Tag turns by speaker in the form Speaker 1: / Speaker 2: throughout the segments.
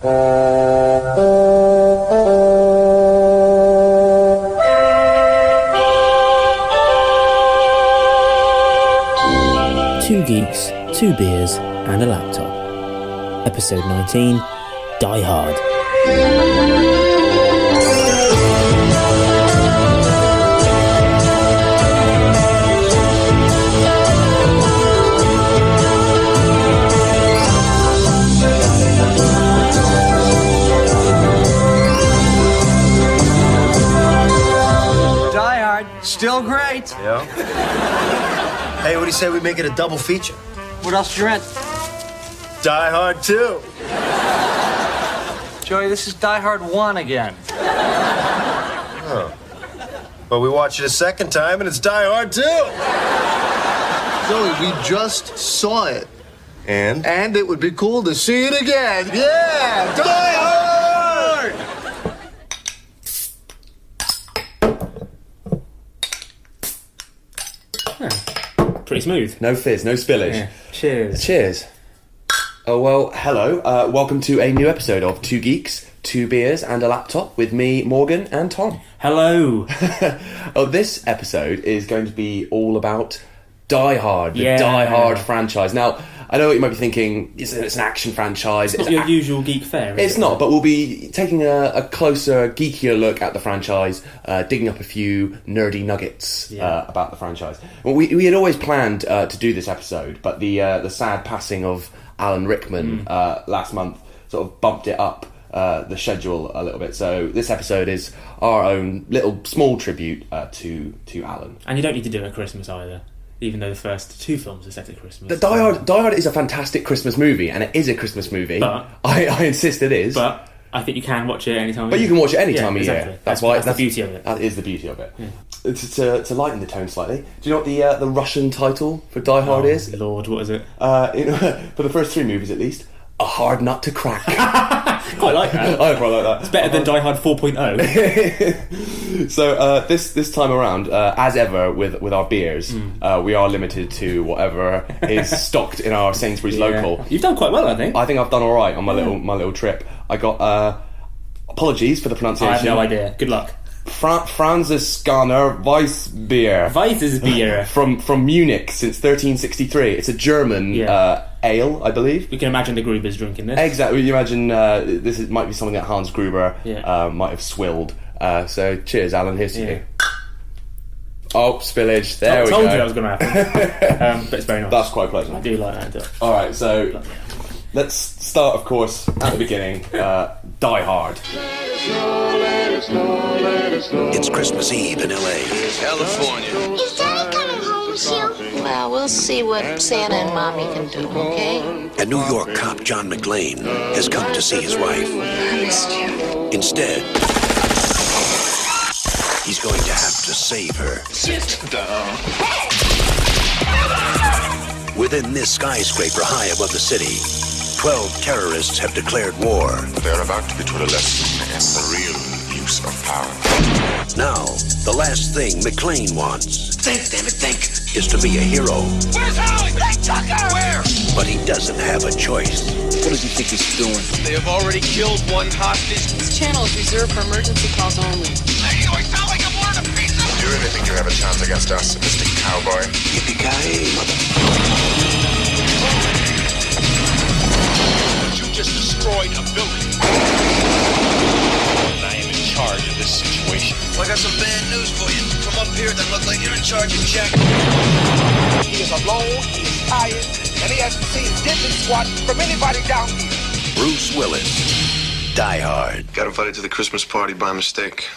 Speaker 1: Two Geeks, Two Beers and a Laptop. Episode 19, Die Hard.
Speaker 2: Die Hard, still great.
Speaker 3: Yeah. Hey, what do you say we make it a double feature?
Speaker 2: What else you rent?
Speaker 3: Die Hard 2.
Speaker 2: Joey, this is Die Hard 1 again.
Speaker 3: Oh. Well, we watched it a second time, and it's Die Hard 2.
Speaker 4: Joey, we just saw it.
Speaker 3: And?
Speaker 4: And it would be cool to see it again. Yeah! Die Hard!
Speaker 1: Pretty smooth.
Speaker 5: No fizz, no spillage.
Speaker 1: Yeah. Cheers.
Speaker 5: Cheers. Oh, well, hello. Welcome to a new episode of Two Geeks, Two Beers and a Laptop with me, Morgan, and Tom.
Speaker 1: Hello.
Speaker 5: This episode is going to be all about Die Hard, the
Speaker 1: Yeah.
Speaker 5: Die Hard franchise. Now, I know what you might be thinking, it's an action franchise.
Speaker 1: It's not your usual geek fare, is
Speaker 5: It's
Speaker 1: it?
Speaker 5: not, but we'll be taking a closer, geekier look at the franchise, digging up a few nerdy nuggets about the franchise. Well, we had always planned to do this episode, but the sad passing of Alan Rickman last month sort of bumped it up the schedule a little bit. So this episode is our own little small tribute to Alan.
Speaker 1: And you don't need to do it at Christmas either, even though the first two films are set at Christmas.
Speaker 5: The Die Hard is a fantastic Christmas movie, and it is a Christmas movie.
Speaker 1: But
Speaker 5: I insist it is.
Speaker 1: But I think you can watch it any time of
Speaker 5: But
Speaker 1: year.
Speaker 5: you can watch it any time of
Speaker 1: exactly.
Speaker 5: year.
Speaker 1: That's the beauty of it.
Speaker 5: That is the beauty of it. Yeah. To lighten the tone slightly, do you know what the Russian title for Die Hard is?
Speaker 1: Lord, what is it?
Speaker 5: For the first three movies at least, A Hard Nut to Crack.
Speaker 1: Quite like that.
Speaker 5: I quite like that.
Speaker 1: It's better than Die Hard 4.0.
Speaker 5: So this time around, as ever with our beers, we are limited to whatever is stocked in our Sainsbury's local.
Speaker 1: You've done quite well, I think.
Speaker 5: I think I've done all right on my little trip. I got apologies for the pronunciation.
Speaker 1: I have no idea. Good luck.
Speaker 5: Franziskaner Weissbier.
Speaker 1: Weissbier.
Speaker 5: from Munich since 1363. It's a German ale, I believe.
Speaker 1: You can imagine the Grubers drinking this.
Speaker 5: Exactly. You imagine might be something that Hans Gruber might have swilled. So cheers, Alan. Here's to you. Oh, spillage. There we go.
Speaker 1: I told you that was going to happen. But it's very nice.
Speaker 5: That's quite pleasant.
Speaker 1: I do like that.
Speaker 5: All right, so let's start, of course, at the beginning. Die Hard.
Speaker 6: It's Christmas Eve in L.A. California.
Speaker 7: Is Daddy coming home soon? Well, we'll see what Santa and Mommy can do, okay?
Speaker 6: A New York cop, John McClane, has come to see his wife.
Speaker 7: I missed you.
Speaker 6: Instead, he's going to have to save her.
Speaker 7: Sit down.
Speaker 6: Within this skyscraper high above the city, 12 terrorists have declared war.
Speaker 8: They're about to be taught a lesson in the real use of power.
Speaker 6: Now, the last thing McClane wants...
Speaker 8: Think, damn it, think!
Speaker 6: ...is to be a hero.
Speaker 8: Where's Howie? Hey, Tucker! Where?
Speaker 6: But he doesn't have a choice.
Speaker 9: What does he think he's doing?
Speaker 8: They have already killed one hostage.
Speaker 10: This channel is reserved for emergency calls only.
Speaker 8: Hey, do I sound like I'm wearing a pizza? Do you really think you have a chance against us, Mr. Cowboy?
Speaker 6: Yippee-ki-yay, mother...
Speaker 8: You just destroyed a building. I am in charge of this situation.
Speaker 9: Well, I got some bad news for you. Come up here, then look like you're in charge of Jack.
Speaker 11: He is alone, he is tired, and he hasn't seen dipping squat from anybody down here.
Speaker 6: Bruce Willis, Die Hard.
Speaker 8: Got invited to the Christmas party by mistake.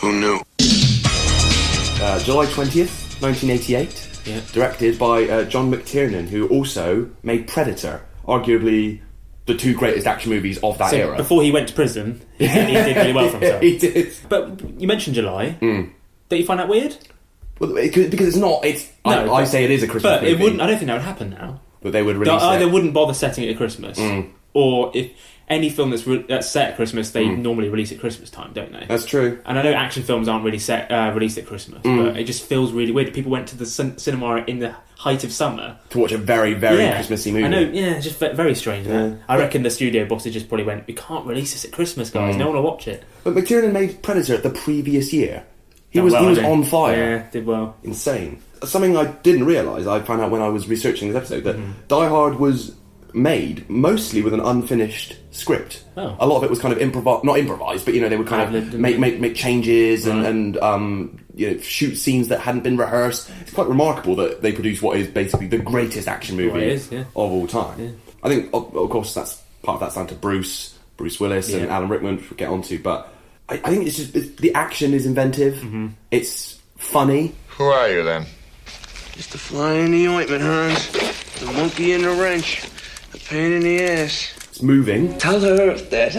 Speaker 8: Who knew?
Speaker 5: July 20th, 1988.
Speaker 1: Yeah.
Speaker 5: Directed by John McTiernan, who also made Predator, arguably the two greatest action movies of that era.
Speaker 1: Before he went to prison, he did really well for himself.
Speaker 5: He did.
Speaker 1: But you mentioned July. Don't you find that weird?
Speaker 5: Well, because it's not. It's.
Speaker 1: No,
Speaker 5: I say it is a Christmas
Speaker 1: but
Speaker 5: movie.
Speaker 1: it wouldn't. I don't think that would happen now.
Speaker 5: But they would
Speaker 1: They
Speaker 5: release
Speaker 1: either
Speaker 5: it.
Speaker 1: wouldn't bother setting it at Christmas,
Speaker 12: or if any film that's set at Christmas, they normally release at Christmas time, don't they?
Speaker 5: That's true.
Speaker 12: And I know action films aren't really released at Christmas, but it just feels really weird. People went to the cinema in the height of summer
Speaker 5: to watch a very, very Christmassy movie.
Speaker 12: I know, it's just very strange. Yeah. I reckon the studio bosses just probably went, we can't release this at Christmas, guys. No one will watch it.
Speaker 5: But McTiernan made Predator the previous year. He was on fire.
Speaker 12: Yeah, did well.
Speaker 5: Insane. Something I didn't realise, I found out when I was researching this episode, that Die Hard was made mostly with an unfinished script.
Speaker 12: Oh.
Speaker 5: A lot of it was kind of not improvised, but they would kind of make changes and shoot scenes that hadn't been rehearsed. It's quite remarkable that they produced what is basically the greatest action movie of all time. Yeah. I think, of course, part of that's down to Bruce Willis and Alan Rickman, which we'll get onto, but I think it's just the action is inventive. It's funny.
Speaker 8: Who are you then?
Speaker 13: Just the fly in the ointment, Hans. The monkey in the wrench. The pain in the ass.
Speaker 5: It's moving.
Speaker 13: Tell her that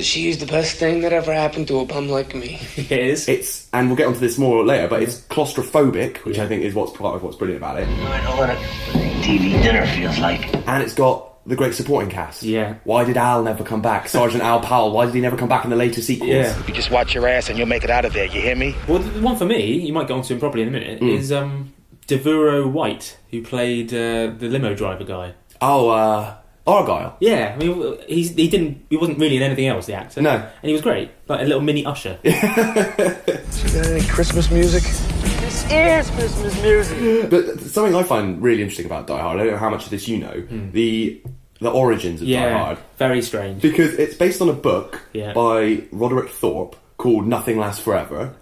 Speaker 13: she's the best thing that ever happened to a bum like me.
Speaker 12: It is.
Speaker 5: And we'll get onto this more later, but it's claustrophobic, which I think is part of what's brilliant about it.
Speaker 13: I know what a TV dinner feels like.
Speaker 5: And it's got the great supporting cast.
Speaker 12: Yeah.
Speaker 5: Why did Al never come back? Sergeant Al Powell, why did he never come back in the later sequels?
Speaker 12: Yeah.
Speaker 11: You just watch your ass and you'll make it out of there, you hear me?
Speaker 12: Well, the one for me, you might get onto him properly in a minute, is Devereaux White, who played the limo driver guy.
Speaker 5: Oh, Argyle.
Speaker 12: Yeah, I mean, he wasn't really in anything else, the actor.
Speaker 5: No.
Speaker 12: And he was great, like a little mini Usher.
Speaker 11: You got any Christmas music?
Speaker 13: This is Christmas music.
Speaker 5: But something I find really interesting about Die Hard, I don't know how much of this you know, the origins of Die Hard.
Speaker 12: Very strange.
Speaker 5: Because it's based on a book by Roderick Thorpe called Nothing Lasts Forever,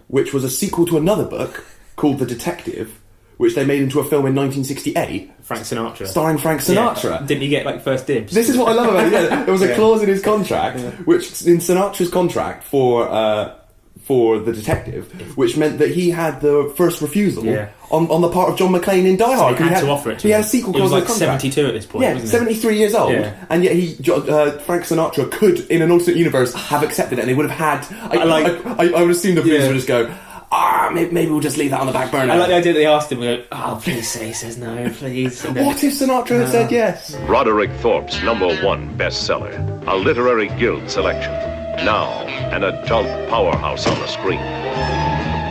Speaker 5: which was a sequel to another book called The Detective, which they made into a film in 1968.
Speaker 12: Frank Sinatra.
Speaker 5: Starring Frank Sinatra.
Speaker 12: Yeah. Didn't he get, first dibs?
Speaker 5: This is what I love about it. Yeah, there was a clause in his contract, which, in Sinatra's contract for The Detective, which meant that he had the first refusal on the part of John McClane in Die Hard.
Speaker 12: So he had to offer it to him.
Speaker 5: He had a sequel clause in the contract.
Speaker 12: 72 at this point, wasn't he?
Speaker 5: 73 years old.
Speaker 12: Yeah.
Speaker 5: And yet Frank Sinatra could, in an alternate universe, have accepted it, and they would have had... I would assume the producer would just go... maybe we'll just leave that on the back burner.
Speaker 12: I like the idea that they asked him, please say he says no, please.
Speaker 5: What if Sinatra had said yes?
Speaker 14: Roderick Thorpe's #1 bestseller, a literary guild selection. Now, an adult powerhouse on the screen.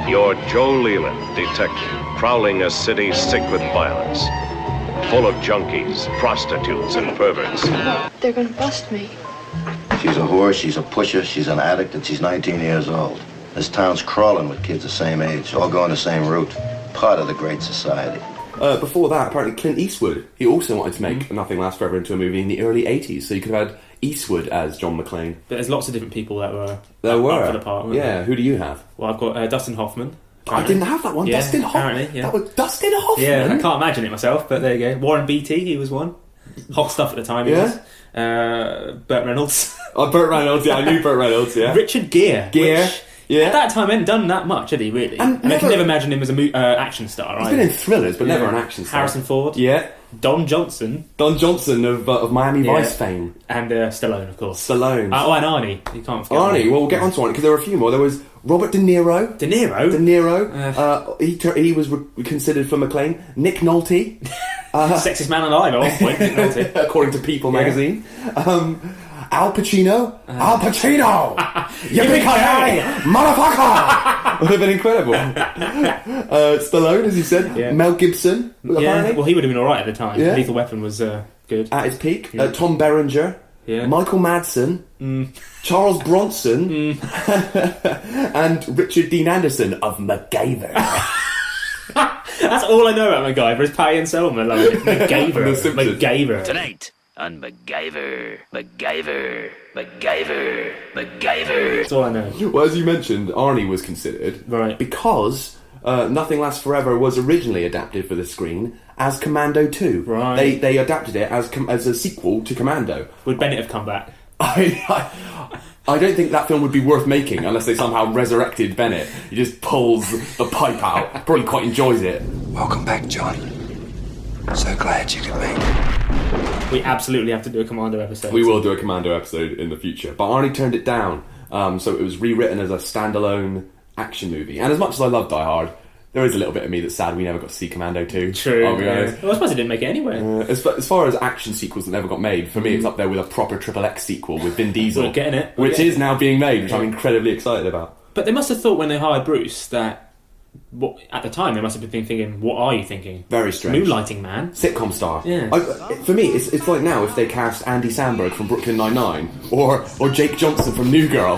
Speaker 14: Your Joe Leland, detective, prowling a city sick with violence. Full of junkies, prostitutes, and perverts.
Speaker 15: They're gonna bust me.
Speaker 16: She's a whore, she's a pusher, she's an addict, and she's 19 years old. This town's crawling with kids the same age, all going the same route. Part of the Great Society.
Speaker 5: Before that, apparently Clint Eastwood, he also wanted to make Nothing Lasts Forever into a movie in the early 80s, so you could have had Eastwood as John McClane.
Speaker 12: But there's lots of different people that were up for the part, weren't
Speaker 5: there? Who do you have?
Speaker 12: Well, I've got Dustin Hoffman.
Speaker 5: I didn't have that one.
Speaker 12: Yeah,
Speaker 5: Dustin Hoffman.
Speaker 12: Apparently,
Speaker 5: That was Dustin Hoffman?
Speaker 12: Yeah, I can't imagine it myself, but there you go. Warren Beatty, he was one. Hot stuff at the time, he was. Burt Reynolds.
Speaker 5: Burt Reynolds, I knew Burt Reynolds,
Speaker 12: Richard Gere.
Speaker 5: Yeah.
Speaker 12: At that time, hadn't done that much, had he, really? And I can never imagine him as an action star, right?
Speaker 5: He's been in thrillers, but never an action star.
Speaker 12: Harrison Ford.
Speaker 5: Yeah.
Speaker 12: Don Johnson
Speaker 5: of Miami Vice fame.
Speaker 12: And Stallone, of course.
Speaker 5: Stallone.
Speaker 12: And Arnie. You can't forget
Speaker 5: Arnie. Well, we'll get onto Arnie, because there were a few more. There was Robert De Niro.
Speaker 12: De Niro?
Speaker 5: He was considered for McClane. Nick Nolte.
Speaker 12: Sexiest man alive at one point, Nick Nolte.
Speaker 5: According to People magazine. Al Pacino. Al Pacino! Yippee-ki-yay! Motherfucker! Would have been incredible. Stallone, as you said. Mel Gibson.
Speaker 12: Yeah, well, he would have been alright at the time.
Speaker 5: Yeah.
Speaker 12: Lethal Weapon was good.
Speaker 5: At its peak. Tom Berenger.
Speaker 12: Yeah.
Speaker 5: Michael Madsen. Charles Bronson. And Richard Dean Anderson of MacGyver.
Speaker 12: That's all I know about MacGyver is Patty and Selma. MacGyver.
Speaker 17: Tonight on MacGyver.
Speaker 12: That's all I know.
Speaker 5: Well, as you mentioned, Arnie was considered.
Speaker 12: Right.
Speaker 5: Because Nothing Lasts Forever was originally adapted for the screen as Commando 2.
Speaker 12: Right.
Speaker 5: They adapted it as a sequel to Commando.
Speaker 12: Would Bennett have come back?
Speaker 5: I don't think that film would be worth making unless they somehow resurrected Bennett. He just pulls the pipe out. Probably quite enjoys it.
Speaker 11: Welcome back, John. So glad you could make it.
Speaker 12: We absolutely have to do a Commando episode.
Speaker 5: We will do a Commando episode in the future. But Arnie turned it down. So it was rewritten as a standalone action movie. And as much as I love Die Hard, There is a little bit of me that's sad we never got to see Commando 2.
Speaker 12: True.
Speaker 5: I'll be honest.
Speaker 12: Well, I suppose it didn't make it anyway.
Speaker 5: As far as action sequels that never got made, for me it's up there with a proper XXX sequel with Vin Diesel.
Speaker 12: We're getting it.
Speaker 5: Which is now being made, which I'm incredibly excited about.
Speaker 12: But they must have thought when they hired Bruce that... at the time, they must have been thinking, what are you thinking?
Speaker 5: Very strange.
Speaker 12: Moonlighting man.
Speaker 5: Sitcom star.
Speaker 12: Yeah.
Speaker 5: For me, it's like now if they cast Andy Samberg from Brooklyn Nine-Nine or Jake Johnson from New Girl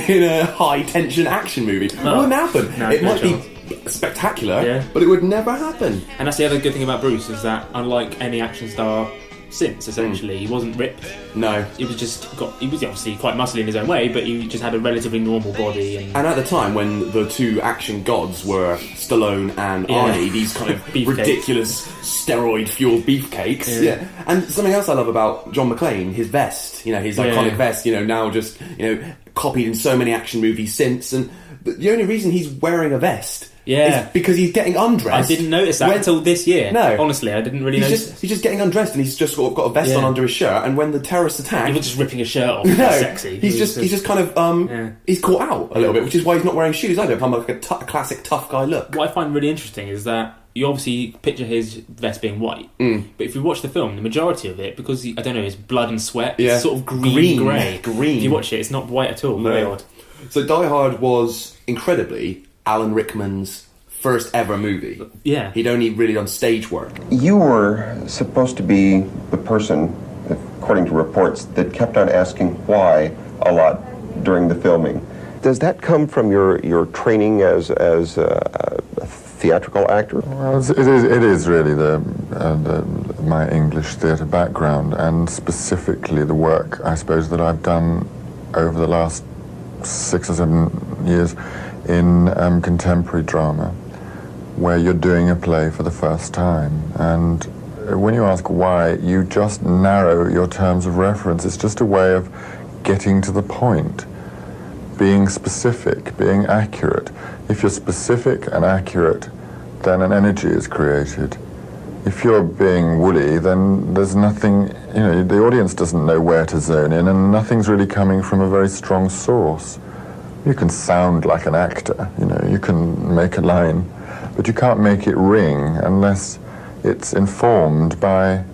Speaker 5: in a high-tension action movie. It wouldn't happen.
Speaker 12: No,
Speaker 5: it might be spectacular, but it would never happen.
Speaker 12: And that's the other good thing about Bruce, is that unlike any action star since, essentially, he wasn't ripped.
Speaker 5: No.
Speaker 12: He was obviously quite muscly in his own way, but he just had a relatively normal body. And
Speaker 5: at the time when the two action gods were Stallone and Arnie, these kind of ridiculous steroid-fueled beefcakes. Yeah. And something else I love about John McClane, his vest, his iconic vest, now just, copied in so many action movies since, and the only reason he's wearing a vest is because he's getting undressed.
Speaker 12: I didn't notice that until this year.
Speaker 5: No.
Speaker 12: Honestly, I didn't really notice.
Speaker 5: He's just getting undressed and he's just got a vest on under his shirt, and when the terrorists attack...
Speaker 12: He was just ripping his shirt off. No, sexy.
Speaker 5: He's just kind of... He's caught out a little bit, which is why he's not wearing shoes either. I'm like a classic tough guy look.
Speaker 12: What I find really interesting is that you obviously picture his vest being white, but if you watch the film, the majority of it, because his blood and sweat, it's sort of grey.
Speaker 5: Green.
Speaker 12: If you watch it, it's not white at all.
Speaker 5: No.
Speaker 12: Very odd.
Speaker 5: So Die Hard was, incredibly, Alan Rickman's first ever movie.
Speaker 12: Yeah.
Speaker 5: He'd only really done stage work.
Speaker 18: You were supposed to be the person, according to reports, that kept on asking why a lot during the filming. Does that come from your training as a theatrical actor?
Speaker 19: Well, it is really my English theatre background, and specifically the work, I suppose, that I've done over the last 6 or 7 years in contemporary drama, where you're doing a play for the first time. And when you ask why, you just narrow your terms of reference. It's just a way of getting to the point, being specific, being accurate. If you're specific and accurate, then an energy is created. If you're being woolly, then there's nothing, the audience doesn't know where to zone in, and nothing's really coming from a very strong source. You can sound like an actor, you can make a line, but you can't make it ring unless it's informed by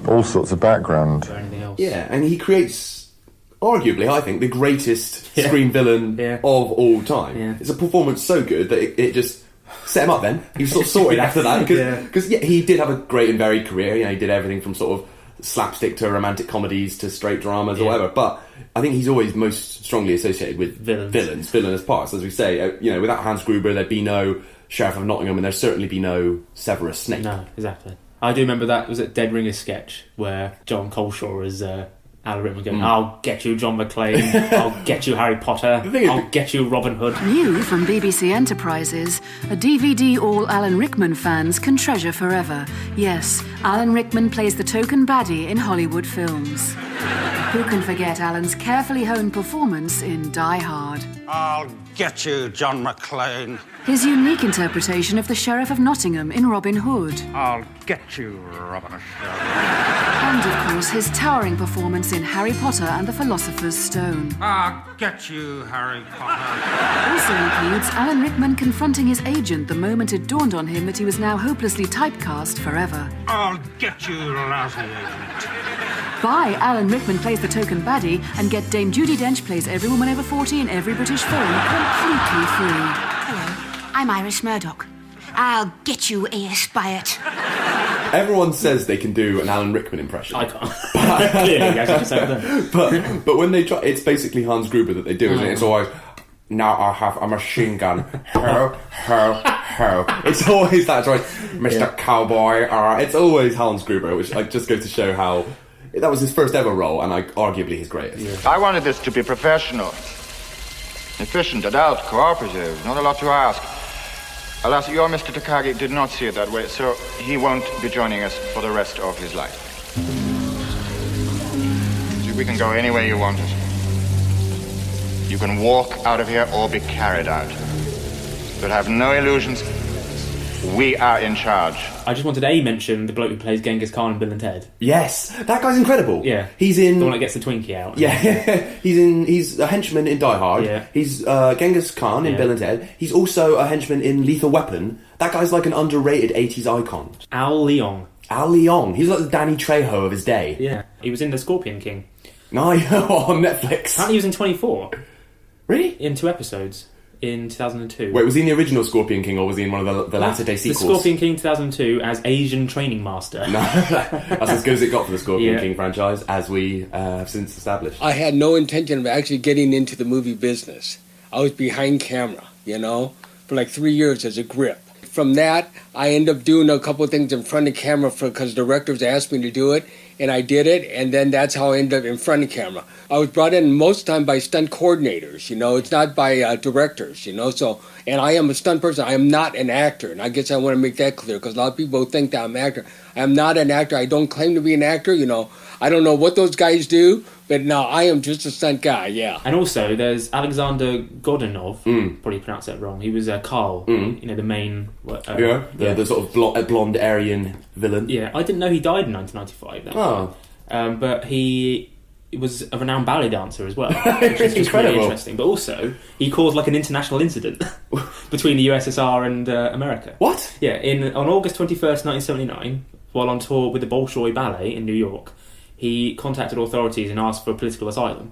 Speaker 19: all sorts of background.
Speaker 12: Or anything else.
Speaker 5: Yeah, and he creates, arguably, I think, the greatest screen villain of all time.
Speaker 12: Yeah.
Speaker 5: It's a performance so good that it just set him up then. He was sort of sorted after that, because he did have a great and varied career. He did everything from sort of slapstick to romantic comedies to straight dramas or whatever, but I think he's always most strongly associated with villainous parts. As we say, without Hans Gruber there'd be no Sheriff of Nottingham, and there'd certainly be no Severus Snape.
Speaker 12: No, exactly. I do remember that, was it Dead Ringers sketch where John Coleshaw is Alan Rickman going, I'll get you John McClane, I'll get you Harry Potter, I'll get you Robin Hood.
Speaker 20: New from BBC Enterprises, a DVD all Alan Rickman fans can treasure forever. Yes, Alan Rickman plays the token baddie in Hollywood films. Who can forget Alan's carefully honed performance in Die Hard?
Speaker 21: I'll get you, John McClane.
Speaker 20: His unique interpretation of the Sheriff of Nottingham in Robin Hood.
Speaker 21: I'll get you, Robin Hood.
Speaker 20: And, of course, his towering performance in Harry Potter and the Philosopher's Stone.
Speaker 21: I'll get you, Harry Potter.
Speaker 20: Also includes Alan Rickman confronting his agent the moment it dawned on him that he was now hopelessly typecast forever.
Speaker 21: I'll get you, lousy agent.
Speaker 20: Buy Alan Rickman Plays the Token Baddie and get Dame Judi Dench Plays Every Woman Over 40 in every British film completely free.
Speaker 22: Hello, I'm Iris Murdoch. I'll get you, A.S. Byatt.
Speaker 5: Everyone says they can do an Alan Rickman impression.
Speaker 12: I can't. Clearly, as you just said then.
Speaker 5: But when they try, it's basically Hans Gruber that they do, isn't it? It's always, now I have a machine gun. Ho. It's always that, right? Mr. Cowboy. It's always Hans Gruber, which just goes to show how that was his first ever role, and arguably his greatest.
Speaker 23: Yeah. I wanted this to be professional, efficient, adult, cooperative. Not a lot to ask. Alas, your Mr. Takagi did not see it that way, so he won't be joining us for the rest of his life. See, we can go any way you want us. You can walk out of here or be carried out. But have no illusions. We are in charge.
Speaker 12: I just wanted to mention the bloke who plays Genghis Khan in Bill and Ted.
Speaker 5: Yes, that guy's incredible.
Speaker 12: Yeah,
Speaker 5: he's in
Speaker 12: the one that gets the Twinkie out.
Speaker 5: Yeah, he's a henchman in Die Hard.
Speaker 12: Yeah.
Speaker 5: He's Genghis Khan in Bill and Ted. He's also a henchman in Lethal Weapon. That guy's like an underrated 80s icon.
Speaker 12: Al Leong.
Speaker 5: Al Leong. He's like the Danny Trejo of his day.
Speaker 12: Yeah, he was in The Scorpion King.
Speaker 5: No, on Netflix.
Speaker 12: Apparently he was in 24.
Speaker 5: Really?
Speaker 12: In 2 episods. In 2002.
Speaker 5: Wait, was he in the original Scorpion King or was he in one of the latter day sequels?
Speaker 12: The Scorpion King 2002 as Asian training master.
Speaker 5: No, that's as good as it got for the Scorpion King franchise, as we have since established.
Speaker 2: I had no intention of actually getting into the movie business. I was behind camera, for like 3 years as a grip. From that, I ended up doing a couple of things in front of camera because directors asked me to do it, and I did it, and then that's how I ended up in front of camera. I was brought in most of the time by stunt coordinators, it's not by directors, so, and I am a stunt person. I am not an actor, and I guess I want to make that clear because a lot of people think that I'm an actor. I am not an actor. I don't claim to be an actor, I don't know what those guys do, but no, I am just a stunt guy, yeah.
Speaker 12: And also, there's Alexander Godunov, probably pronounced that wrong. He was Carl, the main...
Speaker 5: the sort of blonde Aryan villain.
Speaker 12: Yeah, I didn't know he died in 1995. But he was a renowned ballet dancer as well, which is just really interesting. But also, he caused like an international incident between the USSR and America.
Speaker 5: What?
Speaker 12: Yeah, on August 21st, 1979, while on tour with the Bolshoi Ballet in New York, he contacted authorities and asked for political asylum.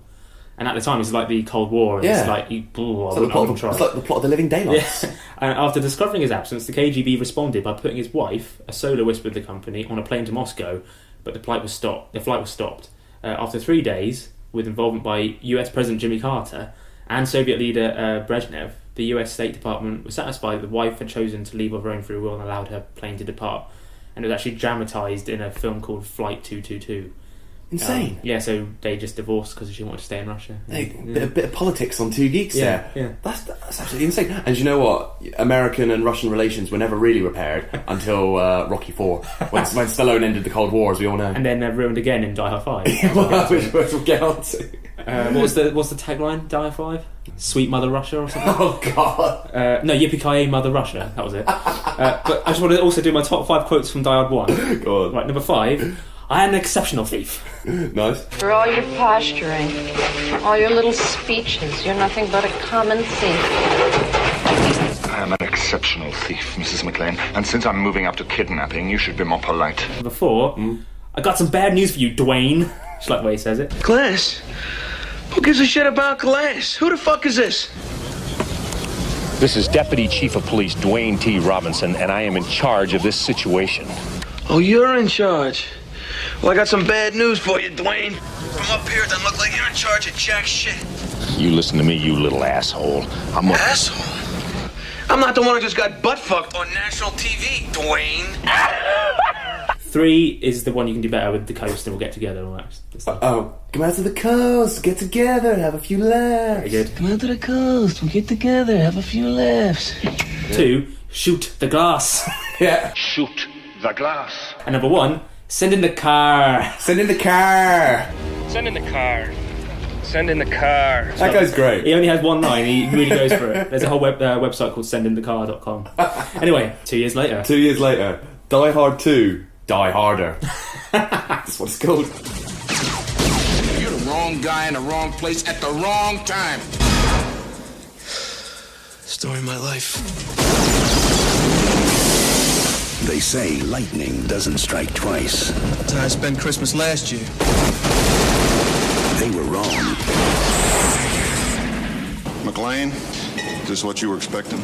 Speaker 12: And at the time, it was like the Cold War, and it's like,
Speaker 5: it's like the plot of The Living Daylights.
Speaker 12: Yeah. And after discovering his absence, the KGB responded by putting his wife, a soloist with the company, on a plane to Moscow, but the flight was stopped. After 3 days, with involvement by US President Jimmy Carter and Soviet leader Brezhnev, the US State Department was satisfied that the wife had chosen to leave of her own free will and allowed her plane to depart. And it was actually dramatised in a film called Flight 222.
Speaker 5: Insane.
Speaker 12: So they just divorced because she wanted to stay in Russia.
Speaker 5: Bit of politics on Two Geeks there.
Speaker 12: Yeah.
Speaker 5: That's absolutely insane. And you know what? American and Russian relations were never really repaired until Rocky IV, when Stallone ended the Cold War, as we all know.
Speaker 12: And then ruined again in Die Hard 5.
Speaker 5: Which we'll get on to.
Speaker 12: What's the tagline? Die Hard 5? Sweet Mother Russia or something?
Speaker 5: Oh, God.
Speaker 12: No, Yippee-ki-yay Mother Russia. That was it. But I just want to also do my top 5 quotes from Die Hard 1.
Speaker 5: Go on.
Speaker 12: Right, number 5. I am an exceptional thief.
Speaker 5: Nice.
Speaker 7: For all your posturing, all your little speeches, you're nothing but a common thief.
Speaker 23: I am an exceptional thief, Mrs. McLean, and since I'm moving up to kidnapping, you should be more polite.
Speaker 12: Number 4. I got some bad news for you, Dwayne. Just like the way he says it.
Speaker 13: Glass? Who gives a shit about Glass? Who the fuck is this?
Speaker 3: This is Deputy Chief of Police Dwayne T. Robinson, and I am in charge of this situation.
Speaker 13: Oh, you're in charge. Well, I got some bad news for you, Dwayne.
Speaker 9: From up here, it doesn't look like you're in charge of jack shit.
Speaker 3: You listen to me, you little asshole.
Speaker 13: Asshole? I'm not the one who just got butt-fucked on national TV, Dwayne.
Speaker 12: 3 is the one you can do better with the coast, and we'll get together and all that stuff.
Speaker 5: Come out to the coast, get together, have a few laughs.
Speaker 12: Very good.
Speaker 13: Come out to the coast, we'll get together, have a few laughs.
Speaker 12: 2, shoot the glass.
Speaker 5: Yeah.
Speaker 23: Shoot the glass.
Speaker 12: And number 1, send in the car.
Speaker 5: Send in the car.
Speaker 13: Send in the car. Send in the car.
Speaker 5: That guy's great.
Speaker 12: He only has one line. He really goes for it. There's a whole website called sendinthecar.com. Anyway, 2 years later.
Speaker 5: 2 years later. Die Hard 2. Die Harder. That's what it's called.
Speaker 4: You're the wrong guy in the wrong place at the wrong time.
Speaker 13: Story of my life.
Speaker 6: They say lightning doesn't strike twice.
Speaker 13: That's how I spent Christmas last year.
Speaker 6: They were wrong.
Speaker 24: McLean, is this what you were expecting?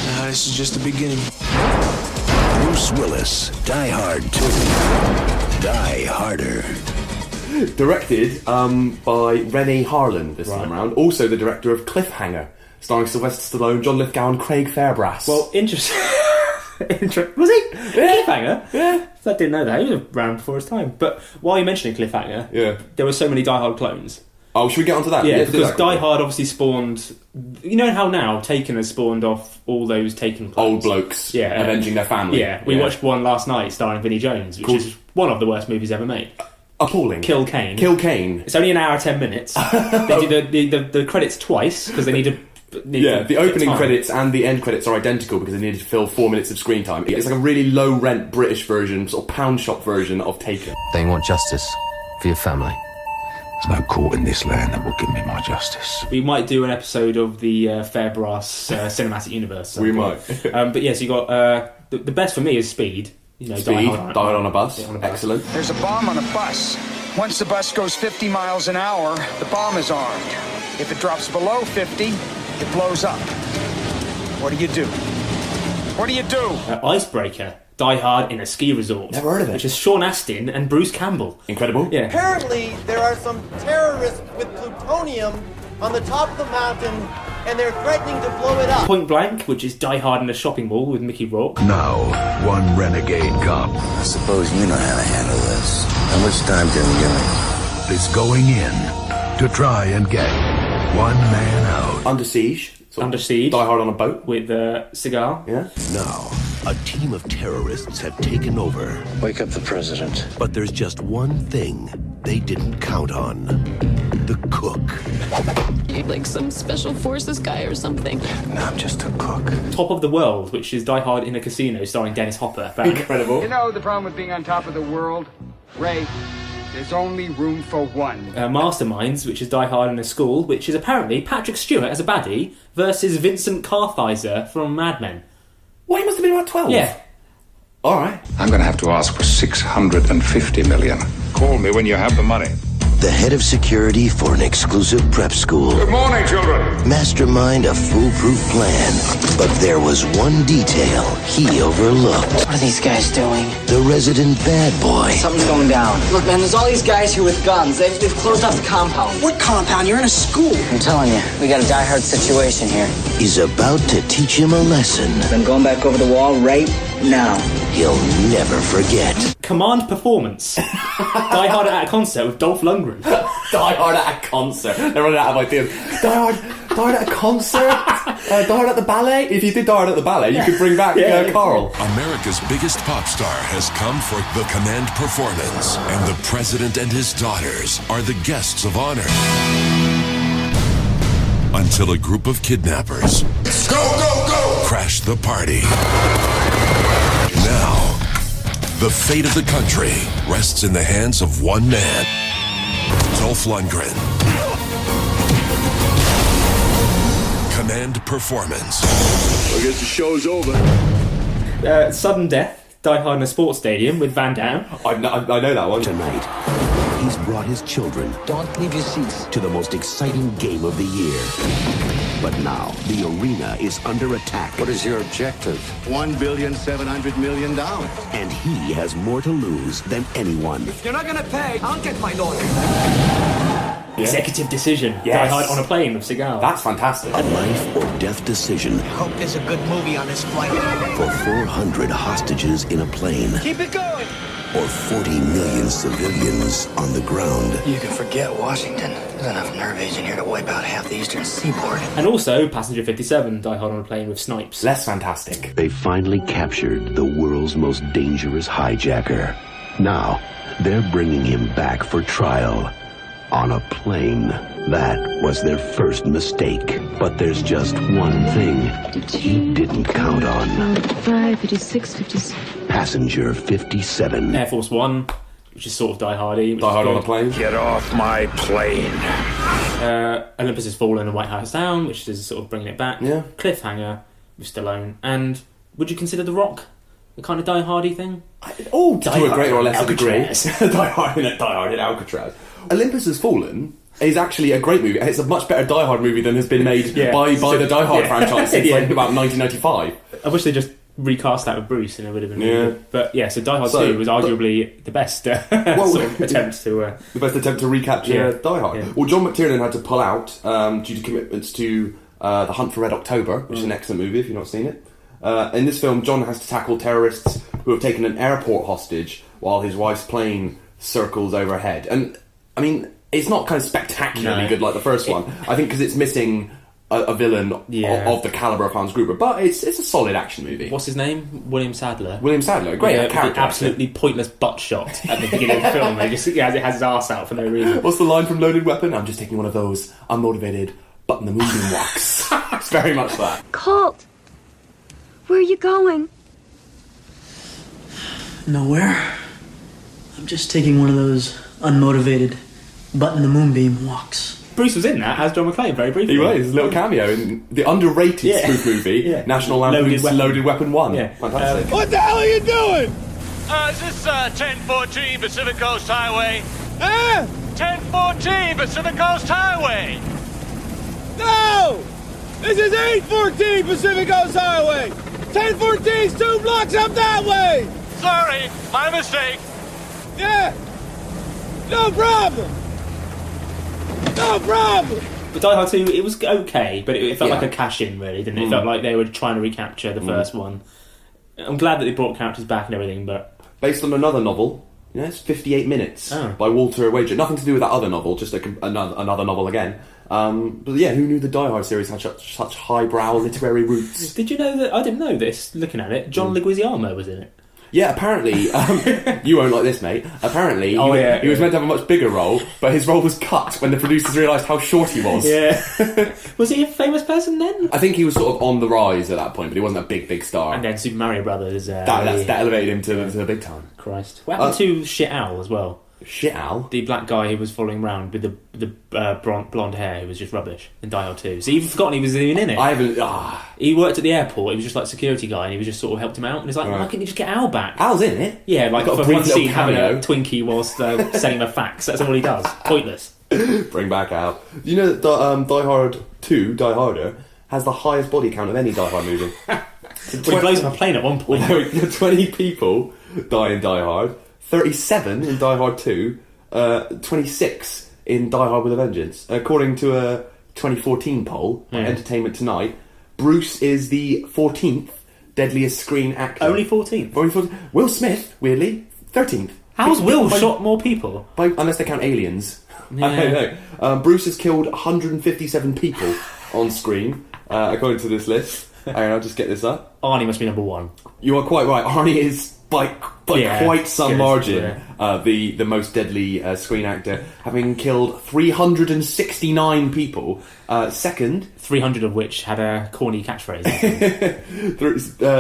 Speaker 13: Nah, this is just the beginning.
Speaker 6: Bruce Willis, Die Hard 2. Die Harder.
Speaker 5: Directed by Renee Harlan this time around. Also the director of Cliffhanger, starring Sylvester Stallone, John Lithgow and Craig Fairbrass.
Speaker 12: Well, interesting. Was he? Yeah. Cliffhanger? Yeah. I didn't know that. He was around before his time. But while you're mentioning Cliffhanger, there were so many Die Hard clones.
Speaker 5: Oh, should we get onto that?
Speaker 12: Yeah, because Die Hard obviously spawned... You know how now Taken has spawned off all those Taken clones?
Speaker 5: Old blokes avenging their family.
Speaker 12: Yeah, we watched one last night starring Vinnie Jones, which is one of the worst movies ever made.
Speaker 5: Appalling.
Speaker 12: Kill Kane.
Speaker 5: Kill Kane.
Speaker 12: It's only an hour 10 minutes. They do the credits twice because they need to
Speaker 5: The opening credits and the end credits are identical because they needed to fill 4 minutes of screen time. It's like a really low-rent British version, sort of pound shop version of Taken.
Speaker 1: They want justice for your family.
Speaker 4: There's no court in this land that will give me my justice.
Speaker 12: We might do an episode of the Fair Brass cinematic universe.
Speaker 5: We might.
Speaker 12: But yes, you got the best for me is Speed.
Speaker 5: Speed, Die on a Bus. Excellent.
Speaker 11: There's a bomb on a bus. Once the bus goes 50 miles an hour, the bomb is armed. If it drops below 50, it blows up. What do you do? What do you do?
Speaker 12: Icebreaker. Die Hard in a ski resort.
Speaker 5: Never heard of it.
Speaker 12: Which is Sean Astin and Bruce Campbell.
Speaker 5: Incredible.
Speaker 12: Yeah.
Speaker 8: Apparently, there are some terrorists with plutonium on the top of the mountain, and they're threatening to blow it up.
Speaker 12: Point Blank, which is Die Hard in a shopping mall with Mickey Rourke.
Speaker 6: Now, one renegade cop. I suppose you know how to handle this. How much time can you give me? Is going in to try and get one man out.
Speaker 5: Under Siege.
Speaker 12: Under Siege.
Speaker 5: Die Hard on a boat.
Speaker 12: With Cigar.
Speaker 5: Yeah.
Speaker 6: Now, a team of terrorists have taken over.
Speaker 16: Wake up the president.
Speaker 6: But there's just one thing they didn't count on. The cook.
Speaker 10: You're like some special forces guy or something.
Speaker 6: No, I'm just a cook.
Speaker 12: Top of the World, which is Die Hard in a casino starring Dennis Hopper.
Speaker 5: Incredible.
Speaker 11: You know the problem with being on top of the world? Ray, there's only room for one.
Speaker 12: Masterminds, which is Die Hard in a school, which is apparently Patrick Stewart as a baddie versus Vincent Kartheiser from Mad Men.
Speaker 5: Well, he must have been about 12.
Speaker 12: Yeah.
Speaker 5: All right.
Speaker 4: I'm going to have to ask for $650 million. Call me when you have the money.
Speaker 6: The head of security for an exclusive prep school.
Speaker 4: Good morning, children.
Speaker 6: Mastermind a foolproof plan. But there was one detail he overlooked.
Speaker 8: What are these guys doing?
Speaker 6: The resident bad boy.
Speaker 8: Something's going down. Look, man, there's all these guys here with guns. They've closed off the compound. What compound? You're in a school. I'm telling you, we got a die-hard situation here.
Speaker 6: Is about to teach him a lesson.
Speaker 8: I'm going back over the wall right now.
Speaker 6: He'll never forget.
Speaker 12: Command Performance. Die Hard at a concert with Dolph Lundgren.
Speaker 5: Die Hard at a concert. They're running out of ideas. Die Hard at a concert? Die Hard at the ballet? If you did Die Hard at the ballet, you could bring back Carl.
Speaker 14: America's biggest pop star has come for the command performance, and the president and his daughters are the guests of honor. Until a group of kidnappers crash the party. Now, the fate of the country rests in the hands of one man, Dolph Lundgren. Command Performance.
Speaker 4: I guess the show's over.
Speaker 12: Sudden Death, Die Hard in a sports stadium with Van Damme.
Speaker 5: I know that one.
Speaker 6: Tonight, he's brought his children.
Speaker 8: Don't leave your seats.
Speaker 6: To the most exciting game of the year. But now, the arena is under attack.
Speaker 16: What is your objective?
Speaker 6: $1,700,000,000. And he has more to lose than anyone.
Speaker 8: If you're not gonna pay, I'll get my lawyer.
Speaker 12: Executive Decision.
Speaker 5: Yes.
Speaker 12: Die Hard on a plane with Seagal.
Speaker 5: That's fantastic.
Speaker 6: A life or death decision.
Speaker 8: I hope there's a good movie on this flight.
Speaker 6: For 400 hostages in a plane.
Speaker 8: Keep it going.
Speaker 6: Or 40 million civilians on the ground.
Speaker 8: You can forget Washington. There's enough nerve agent here to wipe out half the eastern seaboard.
Speaker 12: And also Passenger 57, Die Hard on a plane with Snipes.
Speaker 5: Less fantastic.
Speaker 6: They finally captured the world's most dangerous hijacker. Now, they're bringing him back for trial. On a plane. That was their first mistake. But there's just one thing he didn't count on.
Speaker 10: 55, 56, 57.
Speaker 6: Passenger 57.
Speaker 12: Air Force One, which is sort of Die Hardy.
Speaker 5: Die Hard on a plane.
Speaker 4: Get off my plane.
Speaker 12: Olympus Has Fallen and White House Down, which is sort of bringing it back.
Speaker 5: Yeah.
Speaker 12: Cliffhanger with Stallone. And would you consider The Rock the kind of Die Hardy thing?
Speaker 5: To a greater or lesser degree. Die Hard in Alcatraz. Olympus Has Fallen is actually a great movie. It's a much better Die Hard movie than has been made by the Die Hard franchise since about 1995.
Speaker 12: I wish they just recast that with Bruce and it would have been really good. But so Die Hard 2 was arguably the best sort of attempt to...
Speaker 5: the best attempt to recapture Die Hard.
Speaker 12: Yeah.
Speaker 5: Well, John McTiernan had to pull out due to commitments to The Hunt for Red October, which is an excellent movie if you've not seen it. In this film, John has to tackle terrorists who have taken an airport hostage while his wife's plane circles overhead. And, I mean, it's not kind of spectacularly good like the first one. I think because it's missing a villain of the caliber of Hans Gruber. But it's a solid action movie.
Speaker 12: What's his name? William Sadler.
Speaker 5: Great character.
Speaker 12: The absolutely pointless butt shot at the beginning of the film. It has his arse out for no reason.
Speaker 5: What's the line from Loaded Weapon? I'm just taking one of those unmotivated Button the Moonbeam walks. It's very much that.
Speaker 15: Colt, where are you going?
Speaker 8: Nowhere. I'm just taking one of those unmotivated Button the Moonbeam walks.
Speaker 12: Bruce was in that as John McClane very briefly.
Speaker 5: He was, a little cameo in the underrated spoof movie, National Lampoon's Loaded Weapon 1.
Speaker 12: Yeah.
Speaker 5: Fantastic.
Speaker 17: What the hell are you doing?
Speaker 18: Is this 1014 Pacific Coast Highway? 1014 Pacific Coast Highway!
Speaker 17: No! This is 814 Pacific Coast Highway! 1014's 2 blocks up that way!
Speaker 18: Sorry, my mistake.
Speaker 17: Yeah! No problem! No problem!
Speaker 12: But Die Hard 2, it was okay, but it felt like a cash-in, really, didn't it? It felt like they were trying to recapture the first one. I'm glad that they brought characters back and everything, but...
Speaker 5: Based on another novel, it's 58 Minutes by Walter Wager. Nothing to do with that other novel, just another novel again. But yeah, who knew the Die Hard series had such highbrow literary roots?
Speaker 12: Did you know that... I didn't know this, looking at it. John Leguizamo was in it.
Speaker 5: Yeah, apparently, you won't like this, mate. Apparently, he was meant to have a much bigger role, but his role was cut when the producers realised how short he was.
Speaker 12: Yeah. Was he a famous person then?
Speaker 5: I think he was sort of on the rise at that point, but he wasn't a big star.
Speaker 12: And then Super Mario Brothers.
Speaker 5: That elevated him to the big time.
Speaker 12: Christ. What happened to Shit Al as well?
Speaker 5: Shit Al?
Speaker 12: The black guy who was following around with the blonde hair who was just rubbish in Die Hard 2. So you've forgotten he was even in it.
Speaker 5: I haven't...
Speaker 12: He worked at the airport, he was just like a security guy, and he was just sort of helped him out, and he's like, why can't you just get Al back?
Speaker 5: Al's in it?
Speaker 12: Yeah, like
Speaker 5: got
Speaker 12: for one scene
Speaker 5: cameo.
Speaker 12: having a Twinkie whilst sending him a fax. That's all he does. Pointless.
Speaker 5: Bring back Al. You know that Die Hard 2, Die Harder, has the highest body count of any Die Hard movie.
Speaker 12: Well, he blows up a plane at one point.
Speaker 5: 20 people die in Die Hard, 37 in Die Hard 2, 26 in Die Hard with a Vengeance. According to a 2014 poll on Entertainment Tonight, Bruce is the 14th deadliest screen actor.
Speaker 12: Only 14th?
Speaker 5: Only 14th. Will Smith, weirdly, 13th.
Speaker 12: How's Will shot more people?
Speaker 5: Unless they count aliens.
Speaker 12: Yeah.
Speaker 5: I don't know. Bruce has killed 157 people on screen, according to this list. I'll just get this up.
Speaker 12: Arnie must be number 1.
Speaker 5: You are quite right. Arnie is by quite some margin the most deadly screen actor, having killed 369 people. Second,
Speaker 12: 300 of which had a corny catchphrase.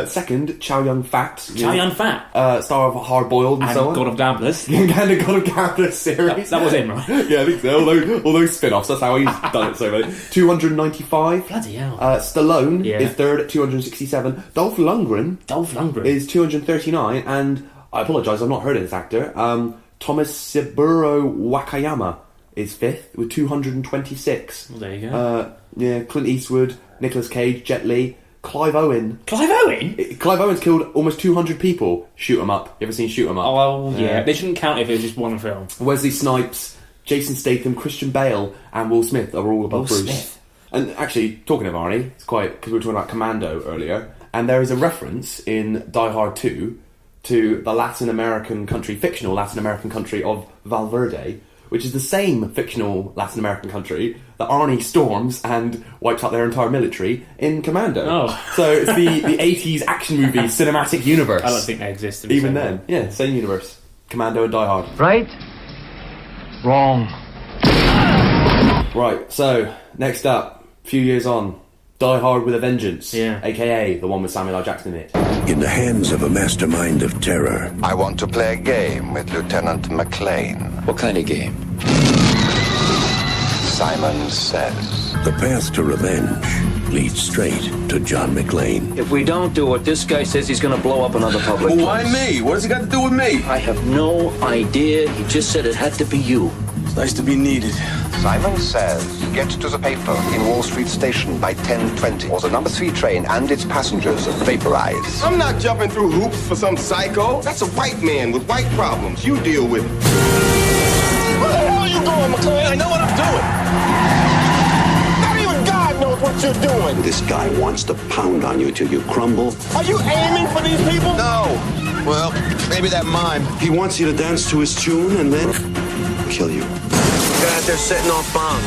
Speaker 5: Second, Chow Yun-Fat.
Speaker 12: Chow Yun-Fat,
Speaker 5: star of Hard Boiled and so on.
Speaker 12: God of Gamblers.
Speaker 5: And the God of Gamblers series.
Speaker 12: That was him, right?
Speaker 5: Yeah, I think so. All those spin-offs. That's how he's done it so many. 295.
Speaker 12: Bloody hell.
Speaker 5: Stallone is third at 267. Dolph Lundgren is 239, and I apologise, I've not heard of this actor. Thomas Saburo Wakayama is fifth with 226.
Speaker 12: Well, there you go.
Speaker 5: Clint Eastwood, Nicolas Cage, Jet Li, Clive Owen.
Speaker 12: Clive Owen?
Speaker 5: Clive Owen's killed almost 200 people. Shoot 'em up. You ever seen Shoot 'em up?
Speaker 12: Oh, yeah. They shouldn't count if it was just one film.
Speaker 5: Wesley Snipes, Jason Statham, Christian Bale, and Will Smith are all above Bruce.
Speaker 12: Smith.
Speaker 5: And actually, talking of Arnie, it's quite... because we were talking about Commando earlier, and there is a reference in Die Hard 2 to the fictional Latin American country of Valverde, which is the same fictional Latin American country that Arnie storms and wipes out their entire military in Commando.
Speaker 12: Oh.
Speaker 5: So it's the 80s action movie cinematic universe.
Speaker 12: I don't think they exist.
Speaker 5: Even then. Yeah, same universe. Commando and Die Hard.
Speaker 8: Right? Wrong.
Speaker 5: Right, so, next up, a few years on, Die Hard with a Vengeance, a.k.a. the one with Samuel L. Jackson in it.
Speaker 6: In the hands of a mastermind of terror.
Speaker 16: I want to play a game with Lieutenant McClane.
Speaker 1: What kind of game?
Speaker 16: Simon Says.
Speaker 6: The path to revenge leads straight to John McClane.
Speaker 1: If we don't do it, this guy says he's going to blow up another public
Speaker 4: Well, why me? What has he got to do with me?
Speaker 1: I have no idea. He just said it had to be you.
Speaker 4: It's nice to be needed.
Speaker 16: Simon Says, get to the paper in Wall Street Station by 10:20, or the number 3 train and its passengers vaporize.
Speaker 4: I'm not jumping through hoops for some psycho. That's a white man with white problems. You deal with it. Where the hell are you going, McClane? I know what I'm doing. Not even God knows what you're doing.
Speaker 6: This guy wants to pound on you till you crumble.
Speaker 4: Are you aiming for these people? No. Well, maybe that mime.
Speaker 6: He wants you to dance to his tune and then kill you.
Speaker 13: Guy out there setting off bombs.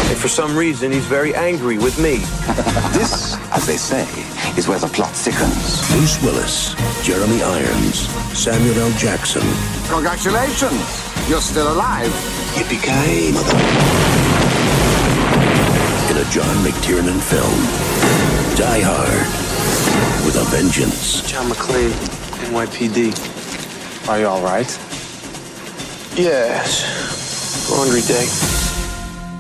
Speaker 13: And for some reason, he's very angry with me.
Speaker 16: This, as they say, is where the plot thickens.
Speaker 6: Bruce Willis, Jeremy Irons, Samuel L. Jackson.
Speaker 16: Congratulations! You're still alive.
Speaker 6: Yippee-ki-yay, mother... in a John McTiernan film. Die Hard with a Vengeance.
Speaker 13: John McClane, NYPD. Are you all right? Yes. Laundry day.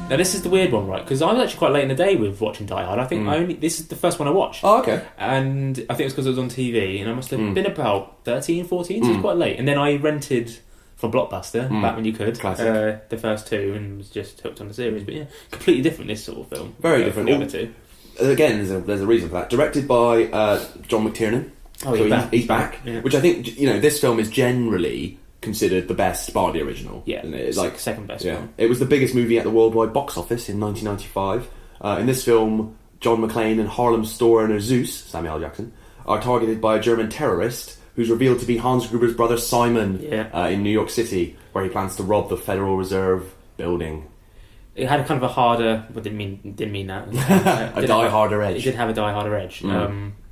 Speaker 12: Now this is the weird one, right? Because I was actually quite late in the day with watching Die Hard. I think this is the first one I watched.
Speaker 5: Oh, okay.
Speaker 12: And I think it was because it was on TV, and I must have been about 13, 14, so it was quite late. And then I rented from Blockbuster, back when you could, the first two, and was just hooked on the series. But yeah, completely different, this sort of film.
Speaker 5: Very different.
Speaker 12: The other two.
Speaker 5: Again, there's a reason for that. Directed by John McTiernan.
Speaker 12: Oh,
Speaker 5: he's back. Yeah. Which I think, this film is generally considered the best bar the original.
Speaker 12: Yeah,
Speaker 5: it's like
Speaker 12: second best film.
Speaker 5: It was the biggest movie at the worldwide box office in 1995. In this film, John McClane and Harlem store owner Zeus, Samuel L. Jackson, are targeted by a German terrorist who's revealed to be Hans Gruber's brother Simon in New York City, where he plans to rob the Federal Reserve building.
Speaker 12: It had a kind of a harder... Well, didn't mean that.
Speaker 5: A die-harder edge.
Speaker 12: It did have a die-harder edge. What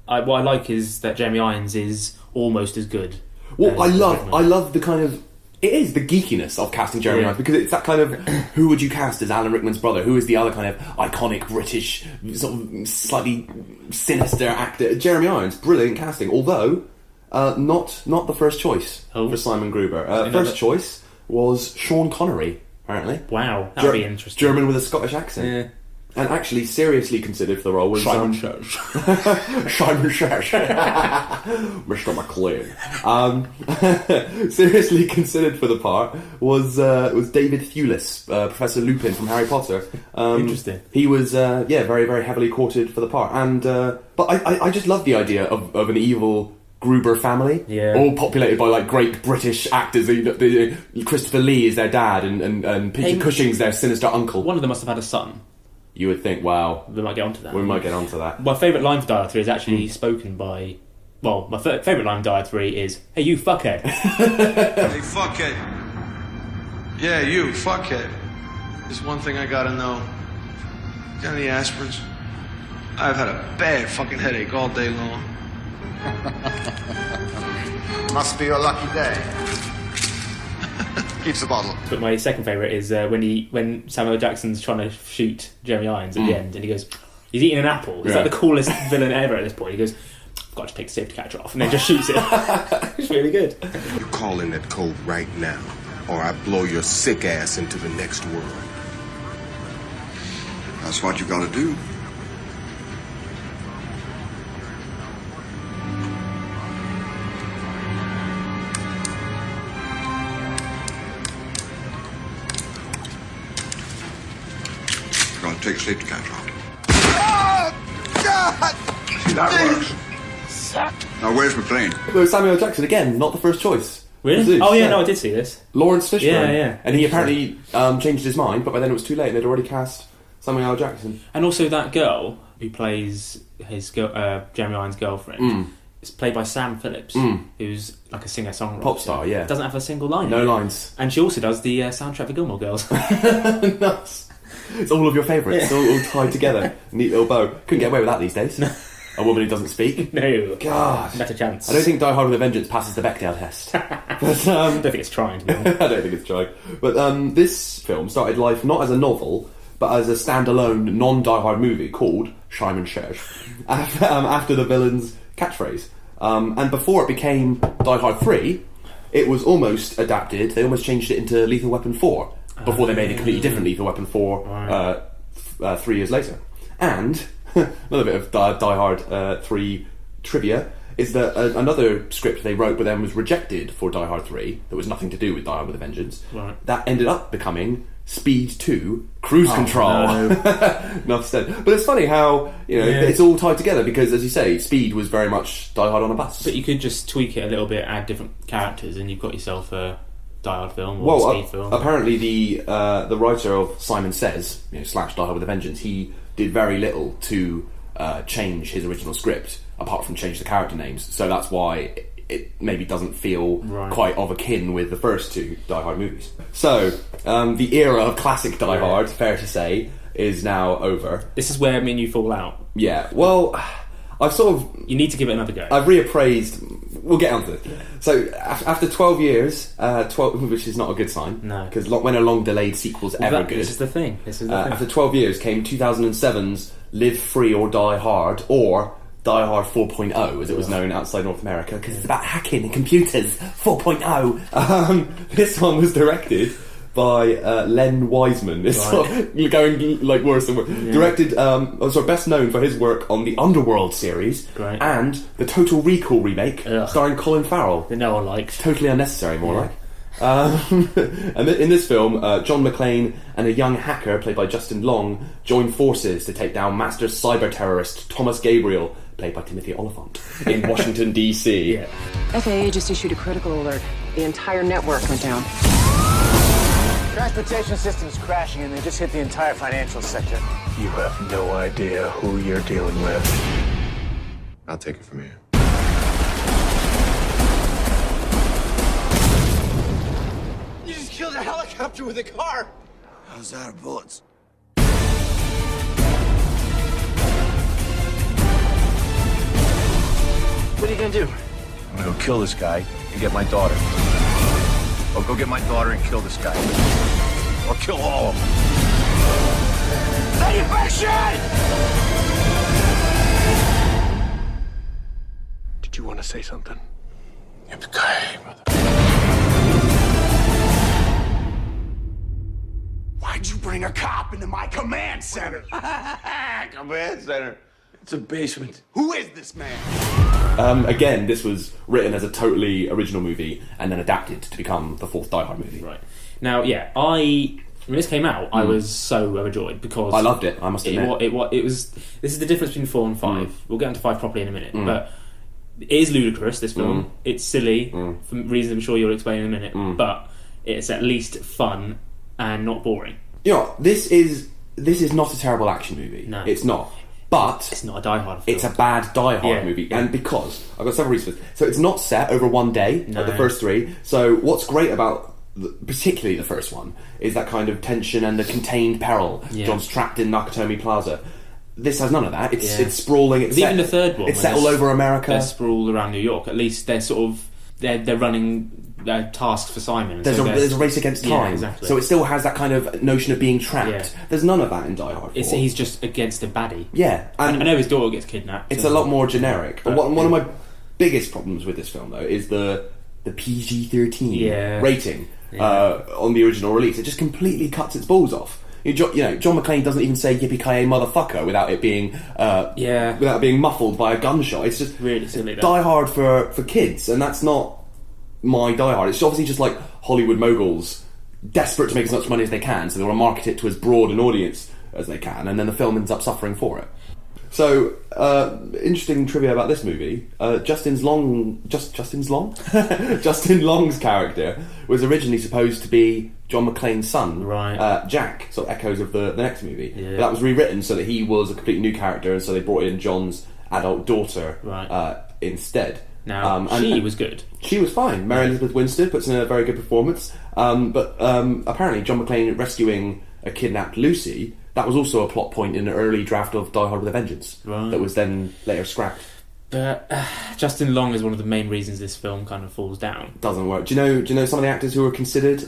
Speaker 12: I like is that Jeremy Irons is almost as good.
Speaker 5: Well, I love the kind of... It is the geekiness of casting Jeremy Irons, because it's that kind of... Who would you cast as Alan Rickman's brother? Who is the other kind of iconic British, sort of slightly sinister actor? Jeremy Irons, brilliant casting, although not the first choice for Simon Gruber. First choice was Sean Connery, apparently.
Speaker 12: Wow, that would be interesting.
Speaker 5: German with a Scottish accent. Yeah. And actually seriously considered for the role was
Speaker 12: Simon Says.
Speaker 5: Simon Says. Mr. McLean. Seriously considered for the part was David Thewlis, Professor Lupin from Harry Potter.
Speaker 12: Interesting.
Speaker 5: He was very, very heavily courted for the part. And but I just love the idea of an evil Gruber family, all populated by like great British actors. Christopher Lee is their dad, and Peter Cushing's their sinister uncle.
Speaker 12: One of them must have had a son.
Speaker 5: You would think, wow,
Speaker 12: we might get onto that.
Speaker 5: We might get onto that.
Speaker 12: My favourite line for Die Hard 3 is actually spoken by... Well, my favourite line in Die Hard 3 is, "Hey, you fuckhead."
Speaker 13: Hey, fuckhead. Yeah, you, fuckhead. There's one thing I gotta know. Got any aspirins? I've had a bad fucking headache all day long.
Speaker 4: Must be your lucky day. Keeps the bottle.
Speaker 12: But my second favourite is when Samuel Jackson's trying to shoot Jeremy Irons at the end, and he goes, he's eating an apple. He's like the coolest villain ever at this point. He goes, "I've got to take the safety catcher off," and then just shoots it. It's really good.
Speaker 4: You call in that code right now, or I blow your sick ass into the next world.
Speaker 24: That's what you gotta do. Gonna take a safety catch off.
Speaker 4: Oh, God! See, that works. Now, where's McLean?
Speaker 5: Well, Samuel Jackson, again, not the first choice.
Speaker 12: Really?
Speaker 5: Zeus,
Speaker 12: oh, yeah, no, I did see this.
Speaker 5: Lawrence Fishburne.
Speaker 12: Yeah.
Speaker 5: And he apparently changed his mind, but by then it was too late, and they'd already cast Samuel L. Jackson.
Speaker 12: And also that girl who plays his Jeremy Irons' girlfriend is played by Sam Phillips, who's like a singer-songwriter.
Speaker 5: Pop star, yeah.
Speaker 12: Doesn't have a single line.
Speaker 5: No lines.
Speaker 12: And she also does the soundtrack for Gilmore Girls.
Speaker 5: Nuts. It's all of your favourites, all tied together. Neat little bow. Couldn't get away with that these days. A woman who doesn't speak.
Speaker 12: No.
Speaker 5: God.
Speaker 12: Better chance.
Speaker 5: I don't think Die Hard with a Vengeance passes the Bechdel test. But,
Speaker 12: I don't think it's trying. To be honest.
Speaker 5: I don't think it's trying. But this film started life not as a novel, but as a standalone non-Die Hard movie called Simon Says, after the villain's catchphrase. And before it became Die Hard 3, it was almost adapted. They almost changed it into Lethal Weapon 4 before they made a completely different Lethal Weapon 4 3 years later. And another bit of Die Hard 3 trivia is that another script they wrote but then was rejected for Die Hard 3 that was nothing to do with Die Hard with a Vengeance.
Speaker 12: Right.
Speaker 5: That ended up becoming Speed 2 Cruise Control.
Speaker 12: No.
Speaker 5: Enough said. But it's funny how it's all tied together because, as you say, Speed was very much Die Hard on a bus.
Speaker 12: But you could just tweak it a little bit, add different characters, and you've got yourself a Die Hard film or a Speed film.
Speaker 5: Apparently the writer of Simon Says / Die Hard with a Vengeance, he did very little to change his original script apart from change the character names. So that's why it maybe doesn't feel quite of akin with the first two Die Hard movies. So the era of classic Die Hard, fair to say, is now over.
Speaker 12: This is where me and you fall out.
Speaker 5: Yeah, well, I've sort of...
Speaker 12: You need to give it another go.
Speaker 5: I've reappraised we'll get onto this. So after 12 years, 12, which is not a good sign.
Speaker 12: No.
Speaker 5: Because when are long-delayed sequels ever good?
Speaker 12: This is the thing.
Speaker 5: After 12 years came 2007's Live Free or Die Hard, or Die Hard 4.0, as it was known outside North America, because it's about hacking and computers. 4.0. This one was directed by Len Wiseman. It's sort of going like worse and worse. Yeah. Directed, best known for his work on the Underworld series and the Total Recall remake, starring Colin Farrell.
Speaker 12: That no one liked.
Speaker 5: Totally unnecessary, more like. And in this film, John McClane and a young hacker played by Justin Long join forces to take down master cyber terrorist Thomas Gabriel, played by Timothy Oliphant, in Washington D.C.
Speaker 19: FAA just issued a critical alert. The entire network went down.
Speaker 20: Transportation system's crashing and they just hit the entire financial sector.
Speaker 4: You have no idea who you're dealing with. I'll take it from here.
Speaker 20: You just killed a helicopter with a car!
Speaker 4: I was out of bullets.
Speaker 20: What are you gonna do?
Speaker 4: I'm gonna go kill this guy and get my daughter. Or go get my daughter and kill this guy. Or kill all of them.
Speaker 20: Infection!
Speaker 4: Did you want to say something? Yippee-ki-yay, mother.
Speaker 20: Why'd you bring a cop into my command center?
Speaker 4: Command center? It's a basement.
Speaker 20: Who is this man?
Speaker 5: Again, this was written as a totally original movie and then adapted to become the fourth Die Hard movie.
Speaker 12: Right. Now, when this came out, I was so overjoyed because
Speaker 5: I loved it. I must admit,
Speaker 12: it was. This is the difference between 4 and 5. We'll get into 5 properly in a minute, but it is ludicrous. This film, it's silly for reasons I'm sure you'll explain in a minute, but it's at least fun and not boring.
Speaker 5: You know, this is not a terrible action movie.
Speaker 12: No,
Speaker 5: it's not. But
Speaker 12: it's not a Die Hard film.
Speaker 5: It's a bad Die Hard movie, and because I've got several reasons. So it's not set over one day, like the first 3. So what's great about particularly the first one is that kind of tension and the contained peril. John's trapped in Nakatomi Plaza. This has none of that. It's sprawling.
Speaker 12: Even the third one,
Speaker 5: it's set all over America.
Speaker 12: They're sprawled around New York. At least they're sort of they're running tasks for Simon.
Speaker 5: There's a race against time.
Speaker 12: Yeah, exactly.
Speaker 5: So it still has that kind of notion of being trapped. There's none of that in Die Hard 4.
Speaker 12: He's just against a baddie.
Speaker 5: Yeah.
Speaker 12: And I know his daughter gets kidnapped.
Speaker 5: It's a lot more generic. But one of my biggest problems with this film, though, is the PG-13 rating on the original release. It just completely cuts its balls off. John McClane doesn't even say "yippee-ki-yay, motherfucker" without it being without being muffled by a gunshot. It's just
Speaker 12: really silly.
Speaker 5: Die Hard for kids, and that's not my Die Hard. It's obviously just like Hollywood moguls desperate to make as much money as they can, so they want to market it to as broad an audience as they can, and then the film ends up suffering for it. So, interesting trivia about this movie. Justin Long's character was originally supposed to be John McClane's son, Jack, sort of echoes of the next movie. But that was rewritten so that he was a completely new character, and so they brought in John's adult daughter instead.
Speaker 12: Now, she was good.
Speaker 5: She was fine. Mary Elizabeth Winstead puts in a very good performance. But apparently John McClane rescuing a kidnapped Lucy, that was also a plot point in an early draft of Die Hard with a Vengeance that was then later scrapped.
Speaker 12: But Justin Long is one of the main reasons this film kind of falls down.
Speaker 5: Doesn't work. Do you know some of the actors who were considered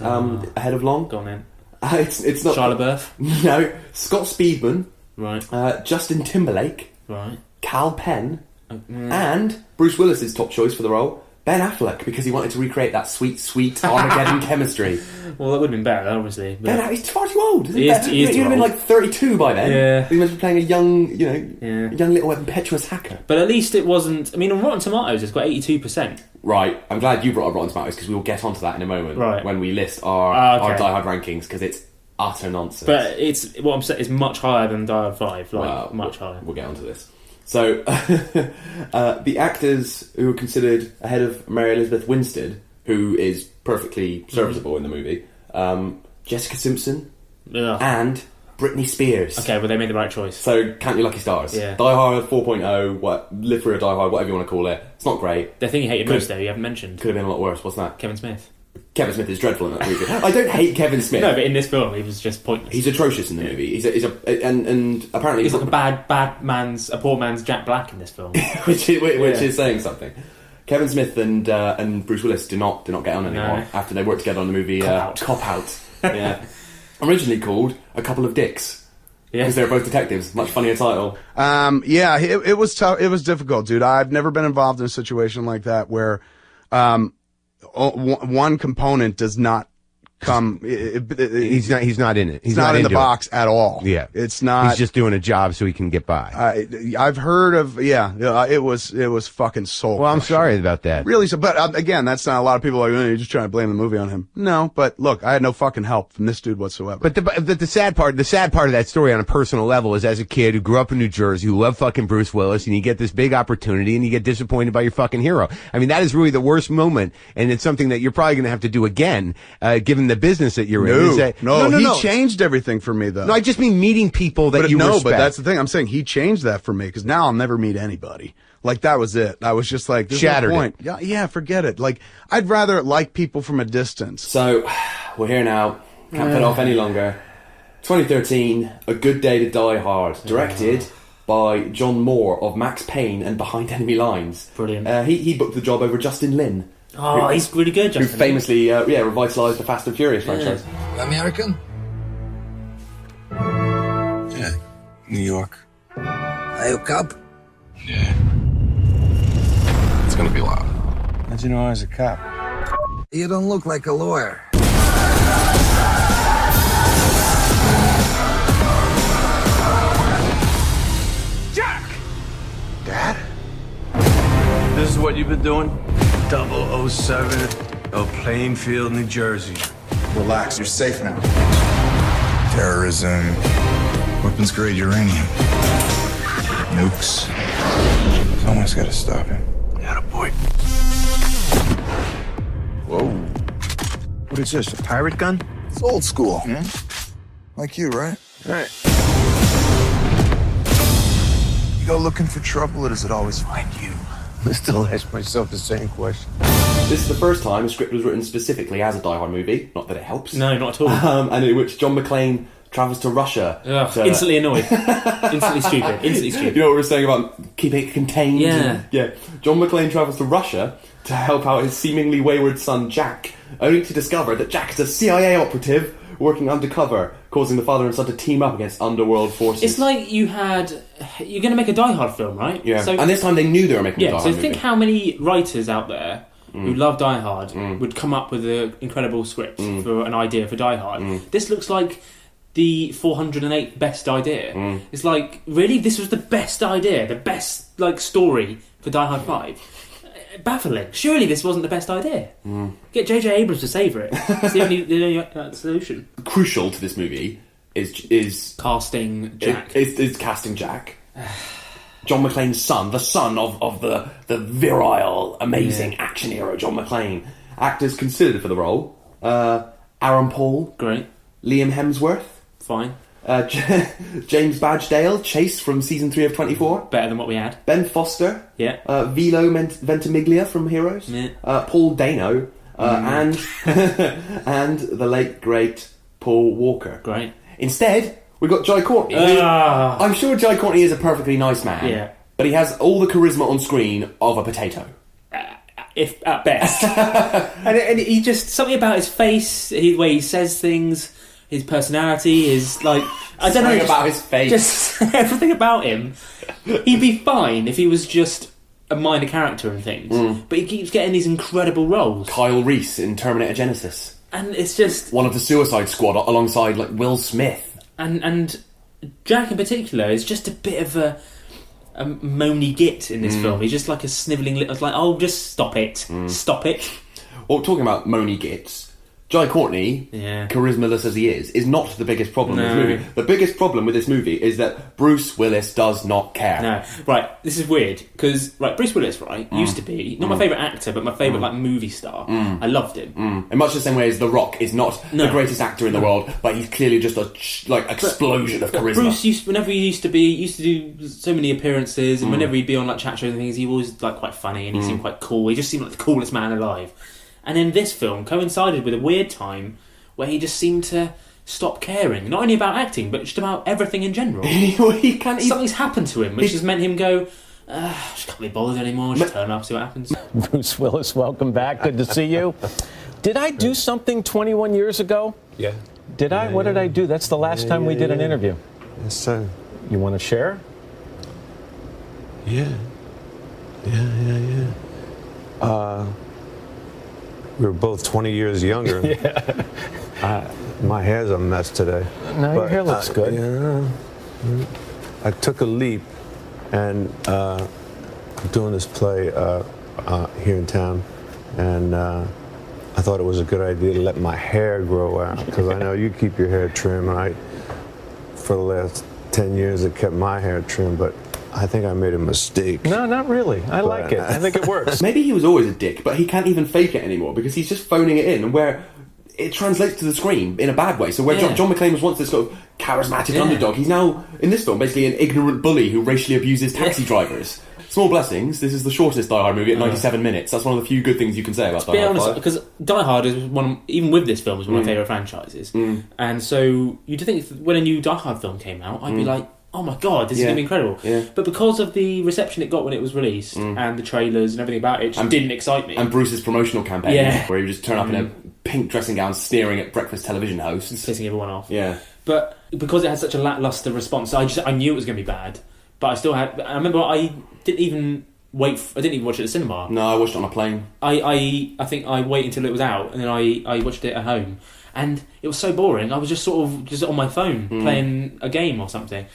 Speaker 5: ahead of Long?
Speaker 12: Go on then.
Speaker 5: It's not
Speaker 12: Shia LaBeouf.
Speaker 5: No, Scott Speedman.
Speaker 12: Right.
Speaker 5: Justin Timberlake.
Speaker 12: Right.
Speaker 5: Cal Penn. And Bruce Willis's top choice for the role, Ben Affleck, because he wanted to recreate that sweet Armageddon chemistry.
Speaker 12: Well, that would have been better, obviously.
Speaker 5: Ben Affleck, he's far too old.
Speaker 12: He is
Speaker 5: He'd have been like 32 by then.
Speaker 12: Yeah.
Speaker 5: He must be playing a young little impetuous hacker.
Speaker 12: But at least it wasn't. I mean, on Rotten Tomatoes, it's got 82%.
Speaker 5: Right. I'm glad you brought up Rotten Tomatoes because we will get onto that in a moment.
Speaker 12: Right.
Speaker 5: When we list our Die Hard rankings, because it's utter nonsense.
Speaker 12: But it's what I'm saying is much higher than Die Hard 5. Much higher.
Speaker 5: We'll get onto this. So, the actors who were considered ahead of Mary Elizabeth Winstead, who is perfectly serviceable in the movie, Jessica Simpson and Britney Spears.
Speaker 12: Okay, well, they made the right choice.
Speaker 5: So, count your lucky stars.
Speaker 12: Yeah.
Speaker 5: Die Hard 4.0, Live Free or Die Hard, whatever you want to call it. It's not great.
Speaker 12: The thing you hated most, though, you haven't mentioned.
Speaker 5: Could have been a lot worse. What's that?
Speaker 12: Kevin Smith.
Speaker 5: Kevin Smith is dreadful in that movie. I don't hate Kevin Smith.
Speaker 12: No, but in this film, he was just pointless.
Speaker 5: He's atrocious in the movie. And apparently
Speaker 12: he's like a poor man's Jack Black in this film,
Speaker 5: which is saying something. Kevin Smith and Bruce Willis do not get on anymore after they worked together on the movie Cop Out. Yeah, originally called A Couple of Dicks. Because they're both detectives. Much funnier title.
Speaker 2: It was tough. It was difficult, dude. I've never been involved in a situation like that where one component does not come.
Speaker 7: He's not in it.
Speaker 2: He's not in the box at all.
Speaker 7: Yeah,
Speaker 2: it's not.
Speaker 7: He's just doing a job so he can get by.
Speaker 2: I've heard of. It was fucking soul.
Speaker 7: Well, I'm sorry about that.
Speaker 2: Really, but again, that's not a lot of people are like, you're just trying to blame the movie on him. No, but look, I had no fucking help from this dude whatsoever.
Speaker 7: But the sad part of that story on a personal level is, as a kid who grew up in New Jersey, who loved fucking Bruce Willis, and you get this big opportunity and you get disappointed by your fucking hero. I mean, that is really the worst moment, and it's something that you're probably going to have to do again, given the business that you're in.
Speaker 2: No, he changed everything for me, though.
Speaker 7: No, I just mean meeting people that you respect.
Speaker 2: But that's the thing. I'm saying he changed that for me, because now I'll never meet anybody. Like, that was it. I was just like,
Speaker 7: shattered
Speaker 2: no point. Yeah, forget it. Like, I'd rather like people from a distance.
Speaker 5: So, we're here now. Can't put it off any longer. 2013, A Good Day to Die Hard. Directed by John Moore of Max Payne and Behind Enemy Lines.
Speaker 12: Brilliant.
Speaker 5: He booked the job over Justin Lin.
Speaker 12: Oh, he's really good, Justin.
Speaker 5: Who famously, revitalised the Fast and Furious franchise.
Speaker 20: American?
Speaker 24: Yeah, New York.
Speaker 20: Are you a cop?
Speaker 24: Yeah. It's gonna be loud.
Speaker 20: How'd you know I was a cop? You don't look like a lawyer.
Speaker 13: Jack!
Speaker 24: Dad?
Speaker 13: This is what you've been doing? 007 of Plainfield, New Jersey.
Speaker 24: Relax, you're safe now. Terrorism, weapons-grade uranium, nukes. Someone's gotta stop him.
Speaker 13: Attaboy.
Speaker 24: Whoa. What is this, a pirate gun? It's old school. Like you, right?
Speaker 13: Right.
Speaker 24: You go looking for trouble, or does it always find you?
Speaker 13: I still ask myself the same question.
Speaker 5: This is the first time a script was written specifically as a Die Hard movie. Not that it helps.
Speaker 12: No, not at all.
Speaker 5: And in which John McClane travels to Russia.
Speaker 12: Instantly annoyed. Instantly stupid.
Speaker 5: You know what we were saying about keeping it contained?
Speaker 12: Yeah.
Speaker 5: John McClane travels to Russia to help out his seemingly wayward son Jack, only to discover that Jack is a CIA operative working undercover, causing the father and son to team up against underworld forces.
Speaker 12: It's like you're going to make a Die Hard film, right?
Speaker 5: Yeah. And this time they knew they were making a Die Hard movie.
Speaker 12: So think how many writers out there who love Die Hard would come up with an incredible script for an idea for Die Hard. This looks like the 408th best idea. It's like, really? This was the best idea? The best story for Die Hard 5? Baffling. Surely this wasn't the best idea. Get J.J. Abrams to savour it. It's the only solution.
Speaker 5: Crucial to this movie is
Speaker 12: casting Jack.
Speaker 5: Is casting Jack. John McClane's son, the son of the virile, amazing action hero John McClane. Actors considered for the role: Aaron Paul,
Speaker 12: great;
Speaker 5: Liam Hemsworth,
Speaker 12: fine;
Speaker 5: James Badgedale, Chase from season 3 of 24,
Speaker 12: better than what we had;
Speaker 5: Ben Foster,
Speaker 12: Vilo
Speaker 5: Ventimiglia from Heroes, Paul Dano, and the late great Paul Walker.
Speaker 12: Great.
Speaker 5: Instead, we've got Jai Courtney. I'm sure Jai Courtney is a perfectly nice man, but he has all the charisma on screen of a potato.
Speaker 12: If at best. and he just, something about his face, the way he says things, his personality, his I don't know
Speaker 5: about his face,
Speaker 12: just everything about him. He'd be fine if he was just a minor character and things, but he keeps getting these incredible roles.
Speaker 5: Kyle Reese in Terminator Genesis,
Speaker 12: and it's just
Speaker 5: one of the Suicide Squad alongside Will Smith,
Speaker 12: and Jack in particular is just a bit of a moany git in this film. He's just like a snivelling little, oh, just stop it. Stop it.
Speaker 5: Well, talking about moany gits, Jai Courtney, charismaless as he is not the biggest problem with this movie. The biggest problem with this movie is that Bruce Willis does not care.
Speaker 12: No. Right, this is weird, because Bruce Willis, used to be, not my favourite actor, but my favourite movie star. I loved him.
Speaker 5: In much the same way as The Rock is not the greatest actor in the world, but he's clearly just a explosion of charisma.
Speaker 12: Bruce, whenever he used to do so many appearances, and whenever he'd be on chat shows and things, he was quite funny, and he seemed quite cool. He just seemed like the coolest man alive. And then this film coincided with a weird time where he just seemed to stop caring, not only about acting, but just about everything in general. Something's happened to him, which has meant him go, Just can't be bothered anymore. Just turn up, see what happens.
Speaker 3: Bruce Willis, welcome back. Good to see you. Did I do something 21 years ago?
Speaker 9: Yeah.
Speaker 3: Did I? What did I do? That's the last time we did an interview.
Speaker 9: Yes, sir.
Speaker 3: You want to share?
Speaker 9: Yeah. We were both 20 years younger.
Speaker 3: Yeah.
Speaker 9: My hair's a mess today.
Speaker 3: No, your hair looks good.
Speaker 9: Yeah. I took a leap, and I'm doing this play here in town, and I thought it was a good idea to let my hair grow out, because I know you keep your hair trim, and for the last 10 years, I kept my hair trim, but I think I made a mistake.
Speaker 3: No, not really. I like it. I think it works.
Speaker 5: Maybe he was always a dick, but he can't even fake it anymore because he's just phoning it in, and where it translates to the screen in a bad way. So where John McClane was once this sort of charismatic underdog, he's now, in this film, basically an ignorant bully who racially abuses taxi drivers. Small blessings. This is the shortest Die Hard movie at 97 minutes. That's one of the few good things you can say about Die Hard 5.
Speaker 12: Because Die Hard is even with this film, is one of my favourite franchises. And so you'd think when a new Die Hard film came out, I'd be like, oh my god, this is going to be incredible. Yeah. But because of the reception it got when it was released and the trailers and everything about it, just didn't excite me.
Speaker 5: And Bruce's promotional campaign, where he would just turn up in a pink dressing gown, sneering at breakfast television hosts,
Speaker 12: pissing everyone off.
Speaker 5: Yeah.
Speaker 12: But because it had such a lacklustre response, I knew it was going to be bad. But I still had. I remember I didn't even watch it at the cinema.
Speaker 5: No, I watched it on a plane.
Speaker 12: I think I waited until it was out, and then I watched it at home, and it was so boring. I was just sort of just on my phone playing a game or something.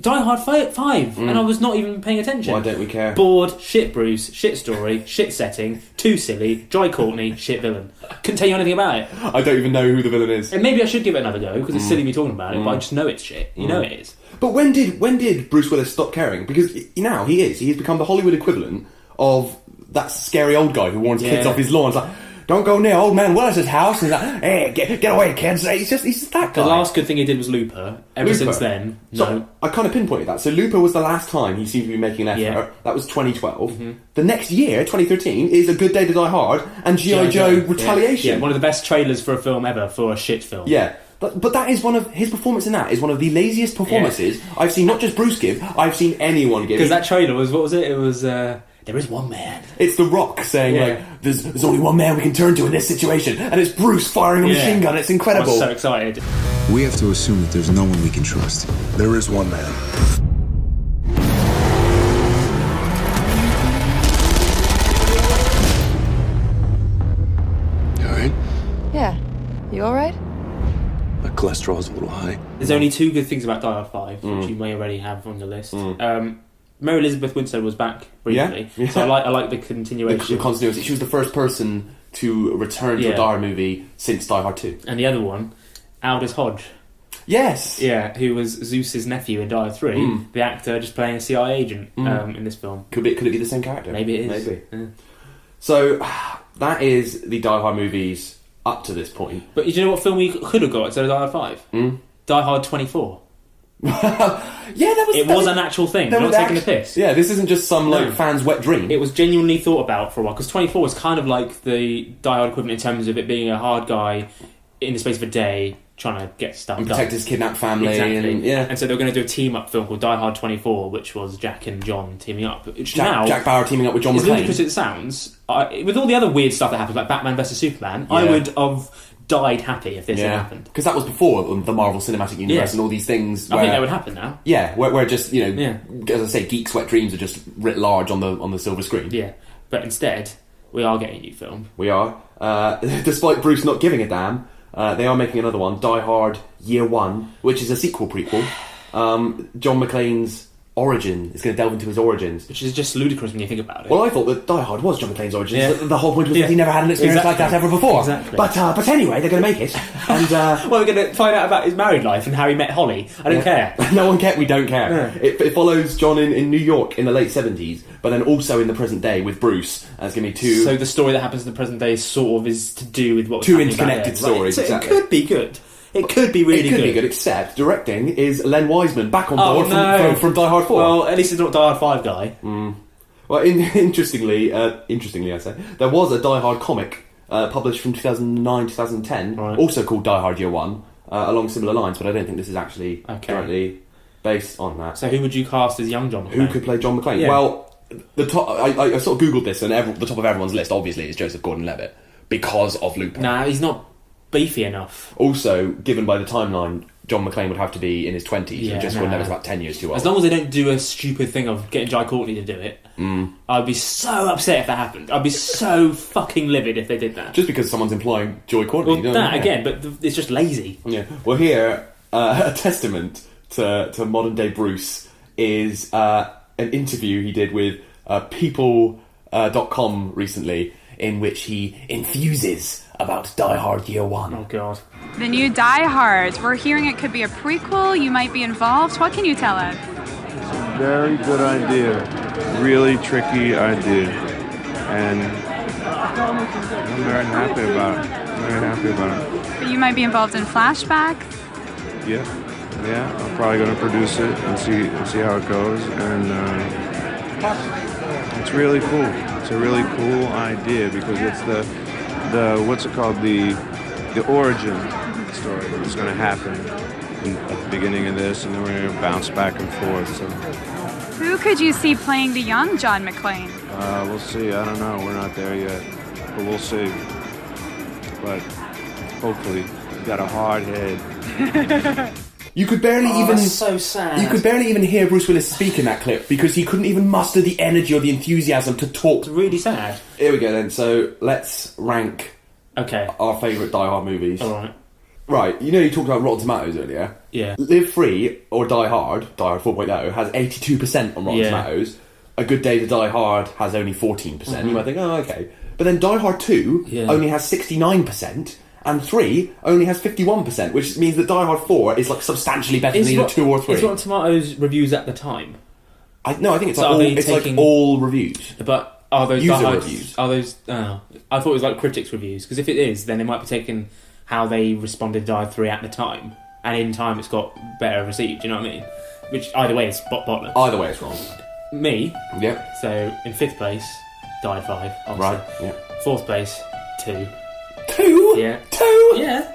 Speaker 12: Die Hard 5, and I was not even paying attention.
Speaker 5: Why don't we care?
Speaker 12: Bored, shit Bruce, shit story, shit setting, too silly, Jai Courtney, shit villain. Couldn't tell you anything about it.
Speaker 5: I don't even know who the villain is.
Speaker 12: And maybe I should give it another go, because it's silly me talking about it, but I just know it's shit. You know it is.
Speaker 5: But when did Bruce Willis stop caring? Because now he has become the Hollywood equivalent of that scary old guy who warns kids off his lawn. It's like, don't go near old man Willis's house. And he's like, hey, get away, kids. He's just that guy.
Speaker 12: The last good thing he did was Looper. Since then, no.
Speaker 5: So I kind of pinpointed that. So Looper was the last time he seemed to be making an effort. Yeah. That was 2012. The next year, 2013, is A Good Day to Die Hard and G.I. Joe Retaliation.
Speaker 12: Yeah, one of the best trailers for a film ever, for a shit film.
Speaker 5: Yeah. But that is one of his performance in that is one of the laziest performances I've seen. Not just Bruce give, I've seen anyone give.
Speaker 12: Because that trailer was, what was it? It was there is one man.
Speaker 5: It's The Rock saying like there's only one man we can turn to in this situation, and it's Bruce firing a machine gun. It's incredible.
Speaker 12: I was so excited.
Speaker 24: We have to assume that there's no one we can trust. There is one man. You all right?
Speaker 15: Yeah. You alright?
Speaker 24: My cholesterol's a little high.
Speaker 12: There's only two good things about Die Hard 5, which you may already have on the list. Mary Elizabeth Winstead was back briefly, so I like the continuation.
Speaker 5: The continuity. She was the first person to return to a Die Hard movie since Die Hard 2.
Speaker 12: And the other one, Aldous Hodge.
Speaker 5: Yes!
Speaker 12: Yeah, who was Zeus's nephew in Die Hard 3, the actor just playing a CIA agent in this film.
Speaker 5: Could it be the same character?
Speaker 12: Maybe it is.
Speaker 5: Maybe. Yeah. So, that is the Die Hard movies up to this point.
Speaker 12: But you know what film we could have got instead of Die Hard 5? Die Hard 24. It was an actual thing. They're not taking the piss.
Speaker 5: Yeah, this isn't just some fan's wet dream.
Speaker 12: It was genuinely thought about for a while, because 24 was kind of like the Die Hard equivalent in terms of it being a hard guy in the space of a day trying to get stuff
Speaker 5: and
Speaker 12: done.
Speaker 5: protect his kidnapped family.
Speaker 12: Exactly.
Speaker 5: And
Speaker 12: so they were going to do a team-up film called Die Hard 24, which was Jack and John teaming up.
Speaker 5: Jack Bauer teaming up with John McClane.
Speaker 12: As ludicrous as it sounds, with all the other weird stuff that happens, like Batman vs Superman, I would have died happy if this had happened.
Speaker 5: Because that was before the Marvel Cinematic Universe and all these things.
Speaker 12: I think that would happen now.
Speaker 5: Yeah, where just, as I say, Geeks' wet dreams are just writ large on the silver screen.
Speaker 12: Yeah, but instead, we are getting a new film.
Speaker 5: We are. Despite Bruce not giving a damn, they are making another one, Die Hard Year One, which is a sequel prequel. John McClane's origin is going to delve into his origins,
Speaker 12: which is just ludicrous when you think about it.
Speaker 5: Well, I thought that Die Hard was John McClane's origins. Yeah. The whole point was that he never had an experience like that ever before.
Speaker 12: Exactly.
Speaker 5: But anyway, they're going to make it. And
Speaker 12: well, we're going to find out about his married life and how he met Holly. I don't care.
Speaker 5: No one cares. We don't care. Yeah. It follows John in New York in the late 70s, but then also in the present day with Bruce. And it's going to be two.
Speaker 12: So the story that happens in the present day is to do with what was
Speaker 5: two interconnected stories.
Speaker 12: Right. So exactly. It could be good. It could be really good.
Speaker 5: It could be good, except directing is Len Wiseman back on board from Die Hard 4.
Speaker 12: Well, at least he's not Die Hard 5 guy.
Speaker 5: Well, interestingly, I say, there was a Die Hard comic published from 2009-2010, also called Die Hard Year One, along similar lines, but I don't think this is actually directly based on that.
Speaker 12: So who would you cast as young John McClane?
Speaker 5: Who could play John McClane?
Speaker 12: Yeah.
Speaker 5: Well, the top. I sort of googled this, and the top of everyone's list obviously is Joseph Gordon-Levitt because of Looper.
Speaker 12: Nah, he's not beefy enough.
Speaker 5: Also, given by the timeline, John McClane would have to be in his 20s, and Joseph Gordon-Levitt's about 10 years too old.
Speaker 12: As long as they don't do a stupid thing of getting Jai Courtney to do it, I'd be so upset if that happened. I'd be so fucking livid if they did that.
Speaker 5: Just because someone's employing Jai Courtney.
Speaker 12: Well, that again, but it's just lazy.
Speaker 5: Yeah. Well, here, a testament to modern day Bruce is an interview he did with People.com recently, in which he enthuses about Die Hard Year One.
Speaker 12: Oh God.
Speaker 11: The new Die Hard. We're hearing it could be a prequel. You might be involved. What can you tell us?
Speaker 21: Very good idea. Really tricky idea. And I'm very happy about it.
Speaker 11: But you might be involved in flashbacks.
Speaker 21: Yeah. I'm probably going to produce it and see how it goes. And it's really cool. It's a really cool idea because it's the what's it called, the origin story that's going to happen at the beginning of this, and then we're going to bounce back and forth. So
Speaker 11: Who could you see playing the young John McClane?
Speaker 21: we'll see. I don't know. We're not there yet, but we'll see. But hopefully, he's got a hard head.
Speaker 5: You could barely even.
Speaker 12: That's so sad.
Speaker 5: You could barely even hear Bruce Willis speak in that clip because he couldn't even muster the energy or the enthusiasm to talk.
Speaker 12: It's really sad.
Speaker 5: Here we go then. So let's rank.
Speaker 12: Okay.
Speaker 5: Our favourite Die Hard movies.
Speaker 12: All right.
Speaker 5: Right. You know you talked about Rotten Tomatoes earlier.
Speaker 12: Yeah.
Speaker 5: Live Free or Die Hard 4.0 has 82% on Rotten Tomatoes. A Good Day to Die Hard has only 14%. You might think, oh, okay. But then Die Hard 2 only has 69%. And 3 only has 51%, which means that Die Hard 4 is like substantially better than either 2 or 3.
Speaker 12: Is Rotten Tomatoes reviews at the time?
Speaker 5: I think it's like all reviews.
Speaker 12: But are those
Speaker 5: user
Speaker 12: Die Hard
Speaker 5: reviews?
Speaker 12: Are those? I thought it was like critics' reviews, because if it is, then it might be taking how they responded to Die Hard 3 at the time, and in time it's got better received. Do you know what I mean? Which either way is botless.
Speaker 5: Either way, it's wrong.
Speaker 12: Me.
Speaker 5: Yep.
Speaker 12: So in 5th place, Die Hard 5. Obviously.
Speaker 5: Right. Yeah.
Speaker 12: 4th place, 2.
Speaker 5: 2?
Speaker 12: Yeah.
Speaker 5: 2?
Speaker 12: Yeah.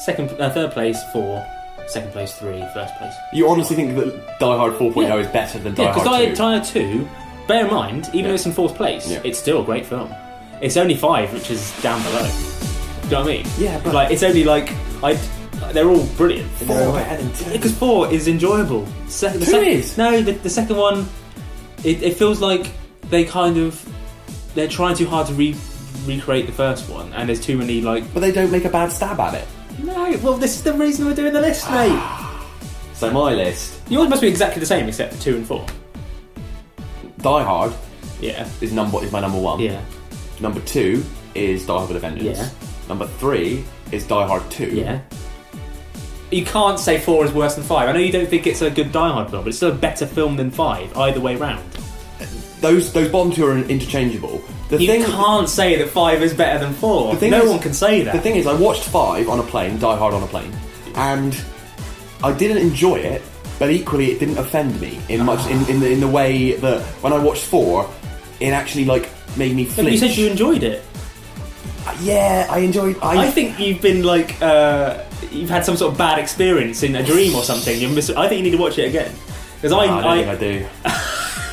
Speaker 12: 3rd place, 4. 2nd place, 3. 1st place.
Speaker 5: You honestly think that Die Hard 4.0 is better than Die Hard 2?
Speaker 12: Yeah, because Die Hard 2, bear in mind, even though it's in 4th place, it's still a great film. It's only 5, which is down below. Do you know what I mean? Yeah, but like, it's only like they're all brilliant.
Speaker 5: 4 better than 2.
Speaker 12: Because 4 is enjoyable.
Speaker 5: 2 is?
Speaker 12: No, the second one, it feels like they're trying too hard to recreate the first one, and there's too many
Speaker 5: But they don't make a bad stab at it.
Speaker 12: No, well, this is the reason we're doing the list, mate.
Speaker 5: So my list.
Speaker 12: Yours must be exactly the same, except for 2 and 4.
Speaker 5: Die Hard.
Speaker 12: Yeah.
Speaker 5: Is my number 1.
Speaker 12: Yeah.
Speaker 5: Number 2 is Die Hard with a Vengeance.
Speaker 12: Yeah.
Speaker 5: Number 3 is Die Hard 2.
Speaker 12: Yeah. You can't say 4 is worse than 5. I know you don't think it's a good Die Hard film, but it's still a better film than 5, either way round.
Speaker 5: Those bottom 2 are interchangeable.
Speaker 12: You can't say that 5 is better than 4. No one can say that.
Speaker 5: The thing is, I watched 5 on a plane, Die Hard on a plane, and I didn't enjoy it, but equally it didn't offend me in the way that when I watched 4, it actually made me flinch.
Speaker 12: But you said you enjoyed it.
Speaker 5: Yeah, I enjoyed.
Speaker 12: I think you've been you've had some sort of bad experience in a dream or something. I think you need to watch it again, because
Speaker 5: I don't think I do.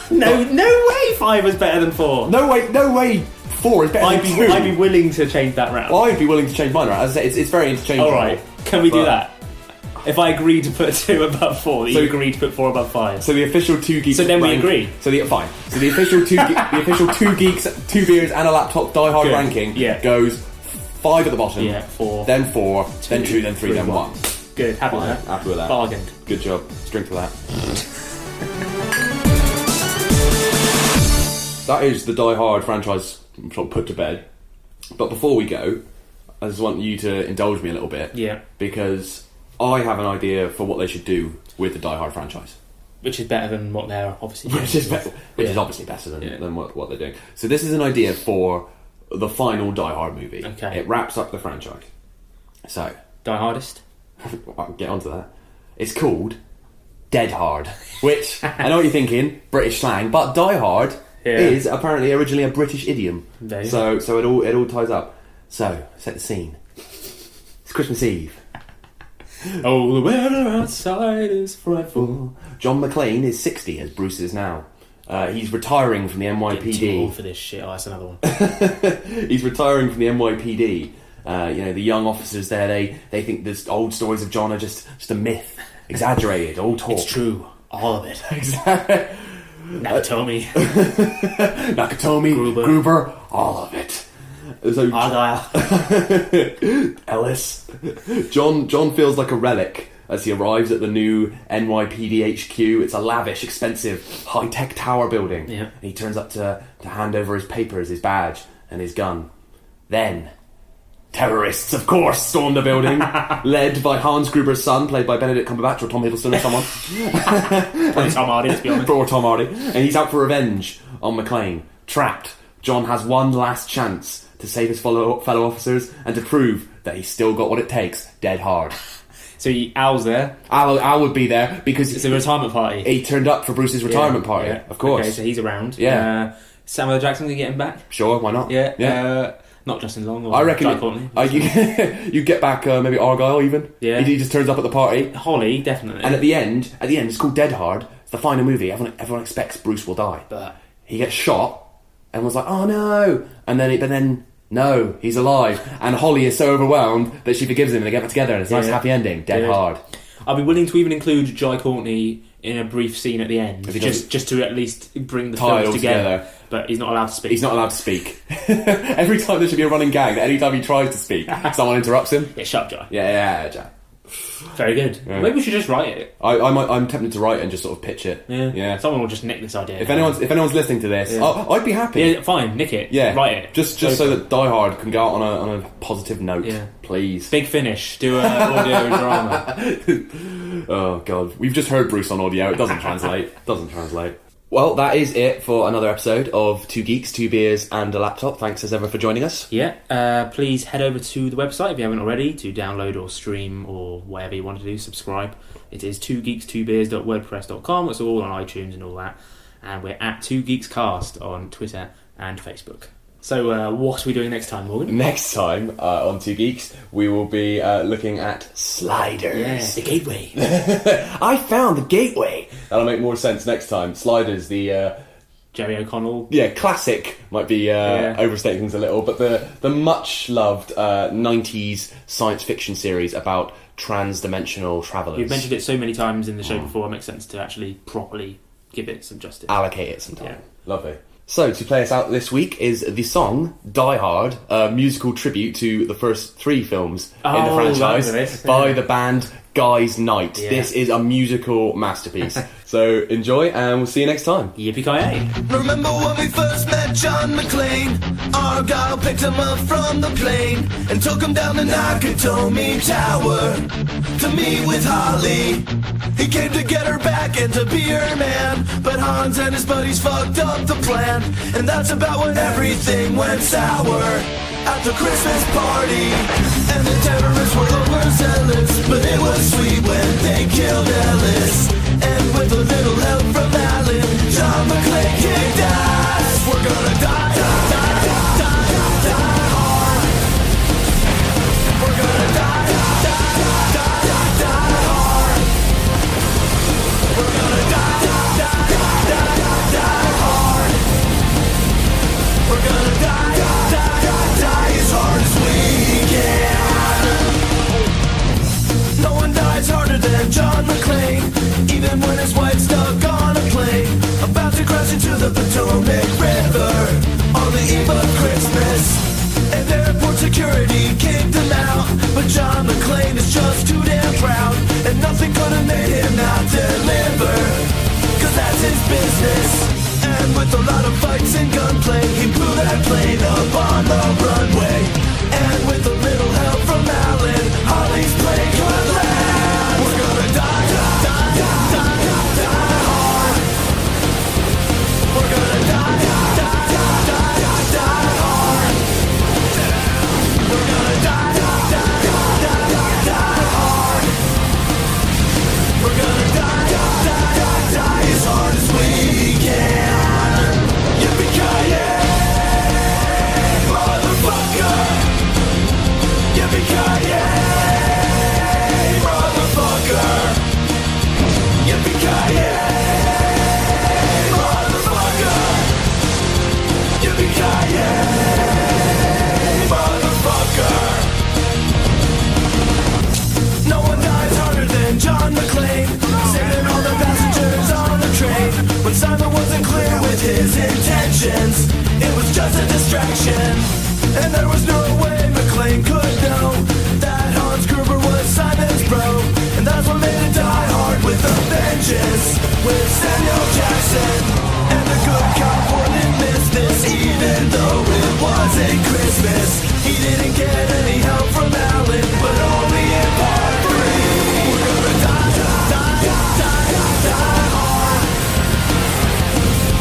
Speaker 12: No way 5 is better than 4.
Speaker 5: No way 4 is better than 2.
Speaker 12: I'd be willing to change that round.
Speaker 5: Well, I'd be willing to change mine round. As I say, it's very interchangeable.
Speaker 12: Alright, can we do that? If I agree to put 2 above 4, you agree to put 4 above 5.
Speaker 5: So the official 2 Geeks...
Speaker 12: So then we agree.
Speaker 5: Fine. So the official 2 Geeks, 2 beers and a laptop Die Hard ranking goes 5 at the bottom,
Speaker 12: 4,
Speaker 5: then 4, then 2, then 3, then 1.
Speaker 12: Good, happy with that.
Speaker 5: Happy with that.
Speaker 12: Bargained.
Speaker 5: Good job. Drink for that. That is the Die Hard franchise put to bed. But before we go, I just want you to indulge me a little bit.
Speaker 12: Yeah.
Speaker 5: Because I have an idea for what they should do with the Die Hard franchise.
Speaker 12: Which is better than what they're obviously doing.
Speaker 5: Which is obviously better than what they're doing. So this is an idea for the final Die Hard movie.
Speaker 12: Okay.
Speaker 5: It wraps up the franchise. So...
Speaker 12: Die Hardest?
Speaker 5: I'll get onto that. It's called Dead Hard. Which, I know what you're thinking, British slang, but Die Hard... is apparently originally a British idiom. So it all ties up. So, set the scene. It's Christmas Eve.
Speaker 12: Oh, the weather outside is frightful.
Speaker 5: John McClane is 60, as Bruce is now. He's retiring from the
Speaker 12: Getting too old
Speaker 5: NYPD.
Speaker 12: for this shit. Oh, that's another one.
Speaker 5: He's retiring from the NYPD. The young officers there, they think this old stories of John are just a myth, exaggerated, old talk.
Speaker 12: It's true, all of it.
Speaker 5: Exactly.
Speaker 12: Nakatomi,
Speaker 5: Gruber, all of it. So
Speaker 12: Argyle,
Speaker 5: Ellis. John feels like a relic as he arrives at the new NYPD HQ. It's a lavish, expensive, high-tech tower building.
Speaker 12: Yeah.
Speaker 5: And he turns up to hand over his papers, his badge, and his gun. Then, terrorists, of course, storm the building, led by Hans Gruber's son, played by Benedict Cumberbatch or Tom Hiddleston or someone.
Speaker 12: Probably Tom Hardy, let's be honest.
Speaker 5: Or Tom Hardy. And he's out for revenge on McClane. Trapped, John has one last chance to save his fellow officers and to prove that he's still got what it takes, dead hard.
Speaker 12: So Al's there.
Speaker 5: Al would be there because
Speaker 12: it's a retirement party.
Speaker 5: He turned up for Bruce's retirement party, of course.
Speaker 12: Okay, so he's around.
Speaker 5: Yeah.
Speaker 12: Samuel L. Jackson, can you get him back?
Speaker 5: Sure, why not?
Speaker 12: Yeah. Not Justin Long or
Speaker 5: I reckon
Speaker 12: Jai Courtney.
Speaker 5: You get back maybe Argyle even.
Speaker 12: Yeah.
Speaker 5: He just turns up at the party.
Speaker 12: Holly, definitely.
Speaker 5: And at the end, it's called Dead Hard. It's the final movie. Everyone expects Bruce will die.
Speaker 12: But
Speaker 5: he gets shot. Everyone's like, oh no. But then no, he's alive. And Holly is so overwhelmed that she forgives him and they get back together and it's a nice happy ending. Dead Hard.
Speaker 12: I'll be willing to even include Jai Courtney in a brief scene at the end, just to at least bring the films together. But he's not allowed to speak.
Speaker 5: He's not allowed to speak. Every time there should be a running gag that any time he tries to speak, someone interrupts him.
Speaker 12: Yeah, shut up, Jai.
Speaker 5: Yeah, Jai.
Speaker 12: Very good.
Speaker 5: Yeah.
Speaker 12: Maybe we should just write it.
Speaker 5: I'm tempted to write it and just sort of pitch it.
Speaker 12: Yeah. Someone will just nick this idea.
Speaker 5: If anyone's listening to this, I'd be happy.
Speaker 12: Yeah, fine, nick it.
Speaker 5: Yeah,
Speaker 12: write it.
Speaker 5: Just so that Die Hard can go out on a positive note.
Speaker 12: Yeah.
Speaker 5: Please.
Speaker 12: Big Finish. Do an audio drama.
Speaker 5: Oh god, we've just heard Bruce on audio. It doesn't translate. Well, that is it for another episode of Two Geeks, Two Beers and a Laptop. Thanks as ever for joining us.
Speaker 12: Yeah, please head over to the website if you haven't already to download or stream or whatever you want to do, subscribe. It is twogeeks2beers.wordpress.com. It's all on iTunes and all that. And we're at 2geekscast on Twitter and Facebook. So what are we doing next time, Morgan?
Speaker 5: Next time on Two Geeks, we will be looking at sliders.
Speaker 12: Yeah, the gateway.
Speaker 5: I found the gateway. That'll make more sense next time. Sliders, the
Speaker 12: Jerry O'Connell.
Speaker 5: Yeah, classic might be overstating things a little, but the much loved 90s science fiction series about trans-dimensional travellers.
Speaker 12: You've mentioned it so many times in the show before, it makes sense to actually properly give it some justice.
Speaker 5: Allocate it some time. Yeah. Lovely. So, to play us out this week is the song Die Hard, a musical tribute to the first three films in the franchise by the band Guy's Night. Yeah. This is a musical masterpiece. So, enjoy and we'll see you next time.
Speaker 12: Yippee-ki-yay.
Speaker 17: Remember when we first met John McClane? Argyle picked him up from the plane and took him down the Nakatomi Tower to meet with Holly. He came to get her back and to be her man, but Hans and his buddies fucked up the plan, and that's about when everything went sour at the Christmas party. And the terrorists were overzealous, but it was sweet when they killed Ellis. And with a little help from Alan, John McClane kicked ass. We're gonna die, die, die, die, die, die hard. We're gonna die, die, die, die, die, die hard. We're gonna die, die, die, die, die, die hard. We're gonna die, die, die, die as hard as we can. distraction. And there was no way McClane could know that Hans Gruber was Simon's bro. And that's what made it Die Hard with a vengeance, with Samuel Jackson. And the good cop wouldn't miss this, even though it wasn't Christmas. He didn't get any help from Alan, but only in part 3. We're gonna die hard.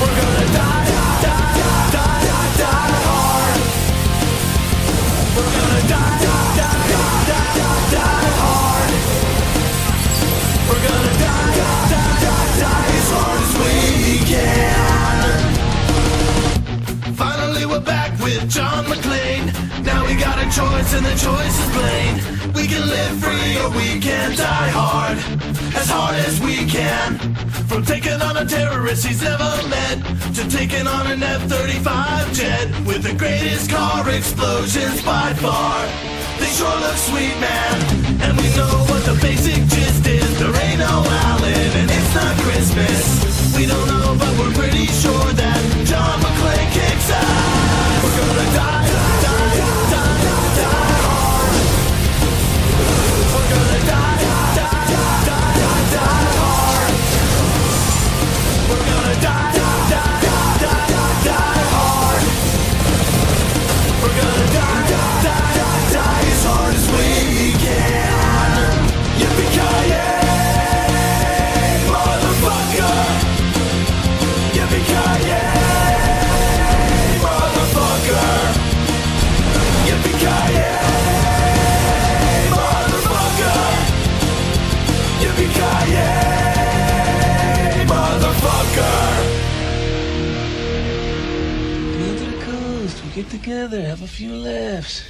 Speaker 17: We're gonna die hard. We're gonna die hard. We're gonna die as hard as we can. Finally we're back with John McClane. Now we got a choice and the choice is plain. We can live free or we can die hard as we can. From taking on a terrorist he's never met, to taking on an F-35 jet with the greatest car explosions by far. They sure look sweet, man, and we know what the basic gist is. There ain't no Alan and it's not Christmas. We don't know, but we're pretty sure that John McClane kicks ass. We're gonna die hard. We're gonna die hard. We're gonna die hard. We're gonna die as hard as we can. Yippee-ki-yay, motherfucker. Yippee-ki-yay, motherfucker. Yippee-ki-yay, motherfucker. Yippee-ki-yay, motherfucker. Come to the coast, we get together, have a few laughs.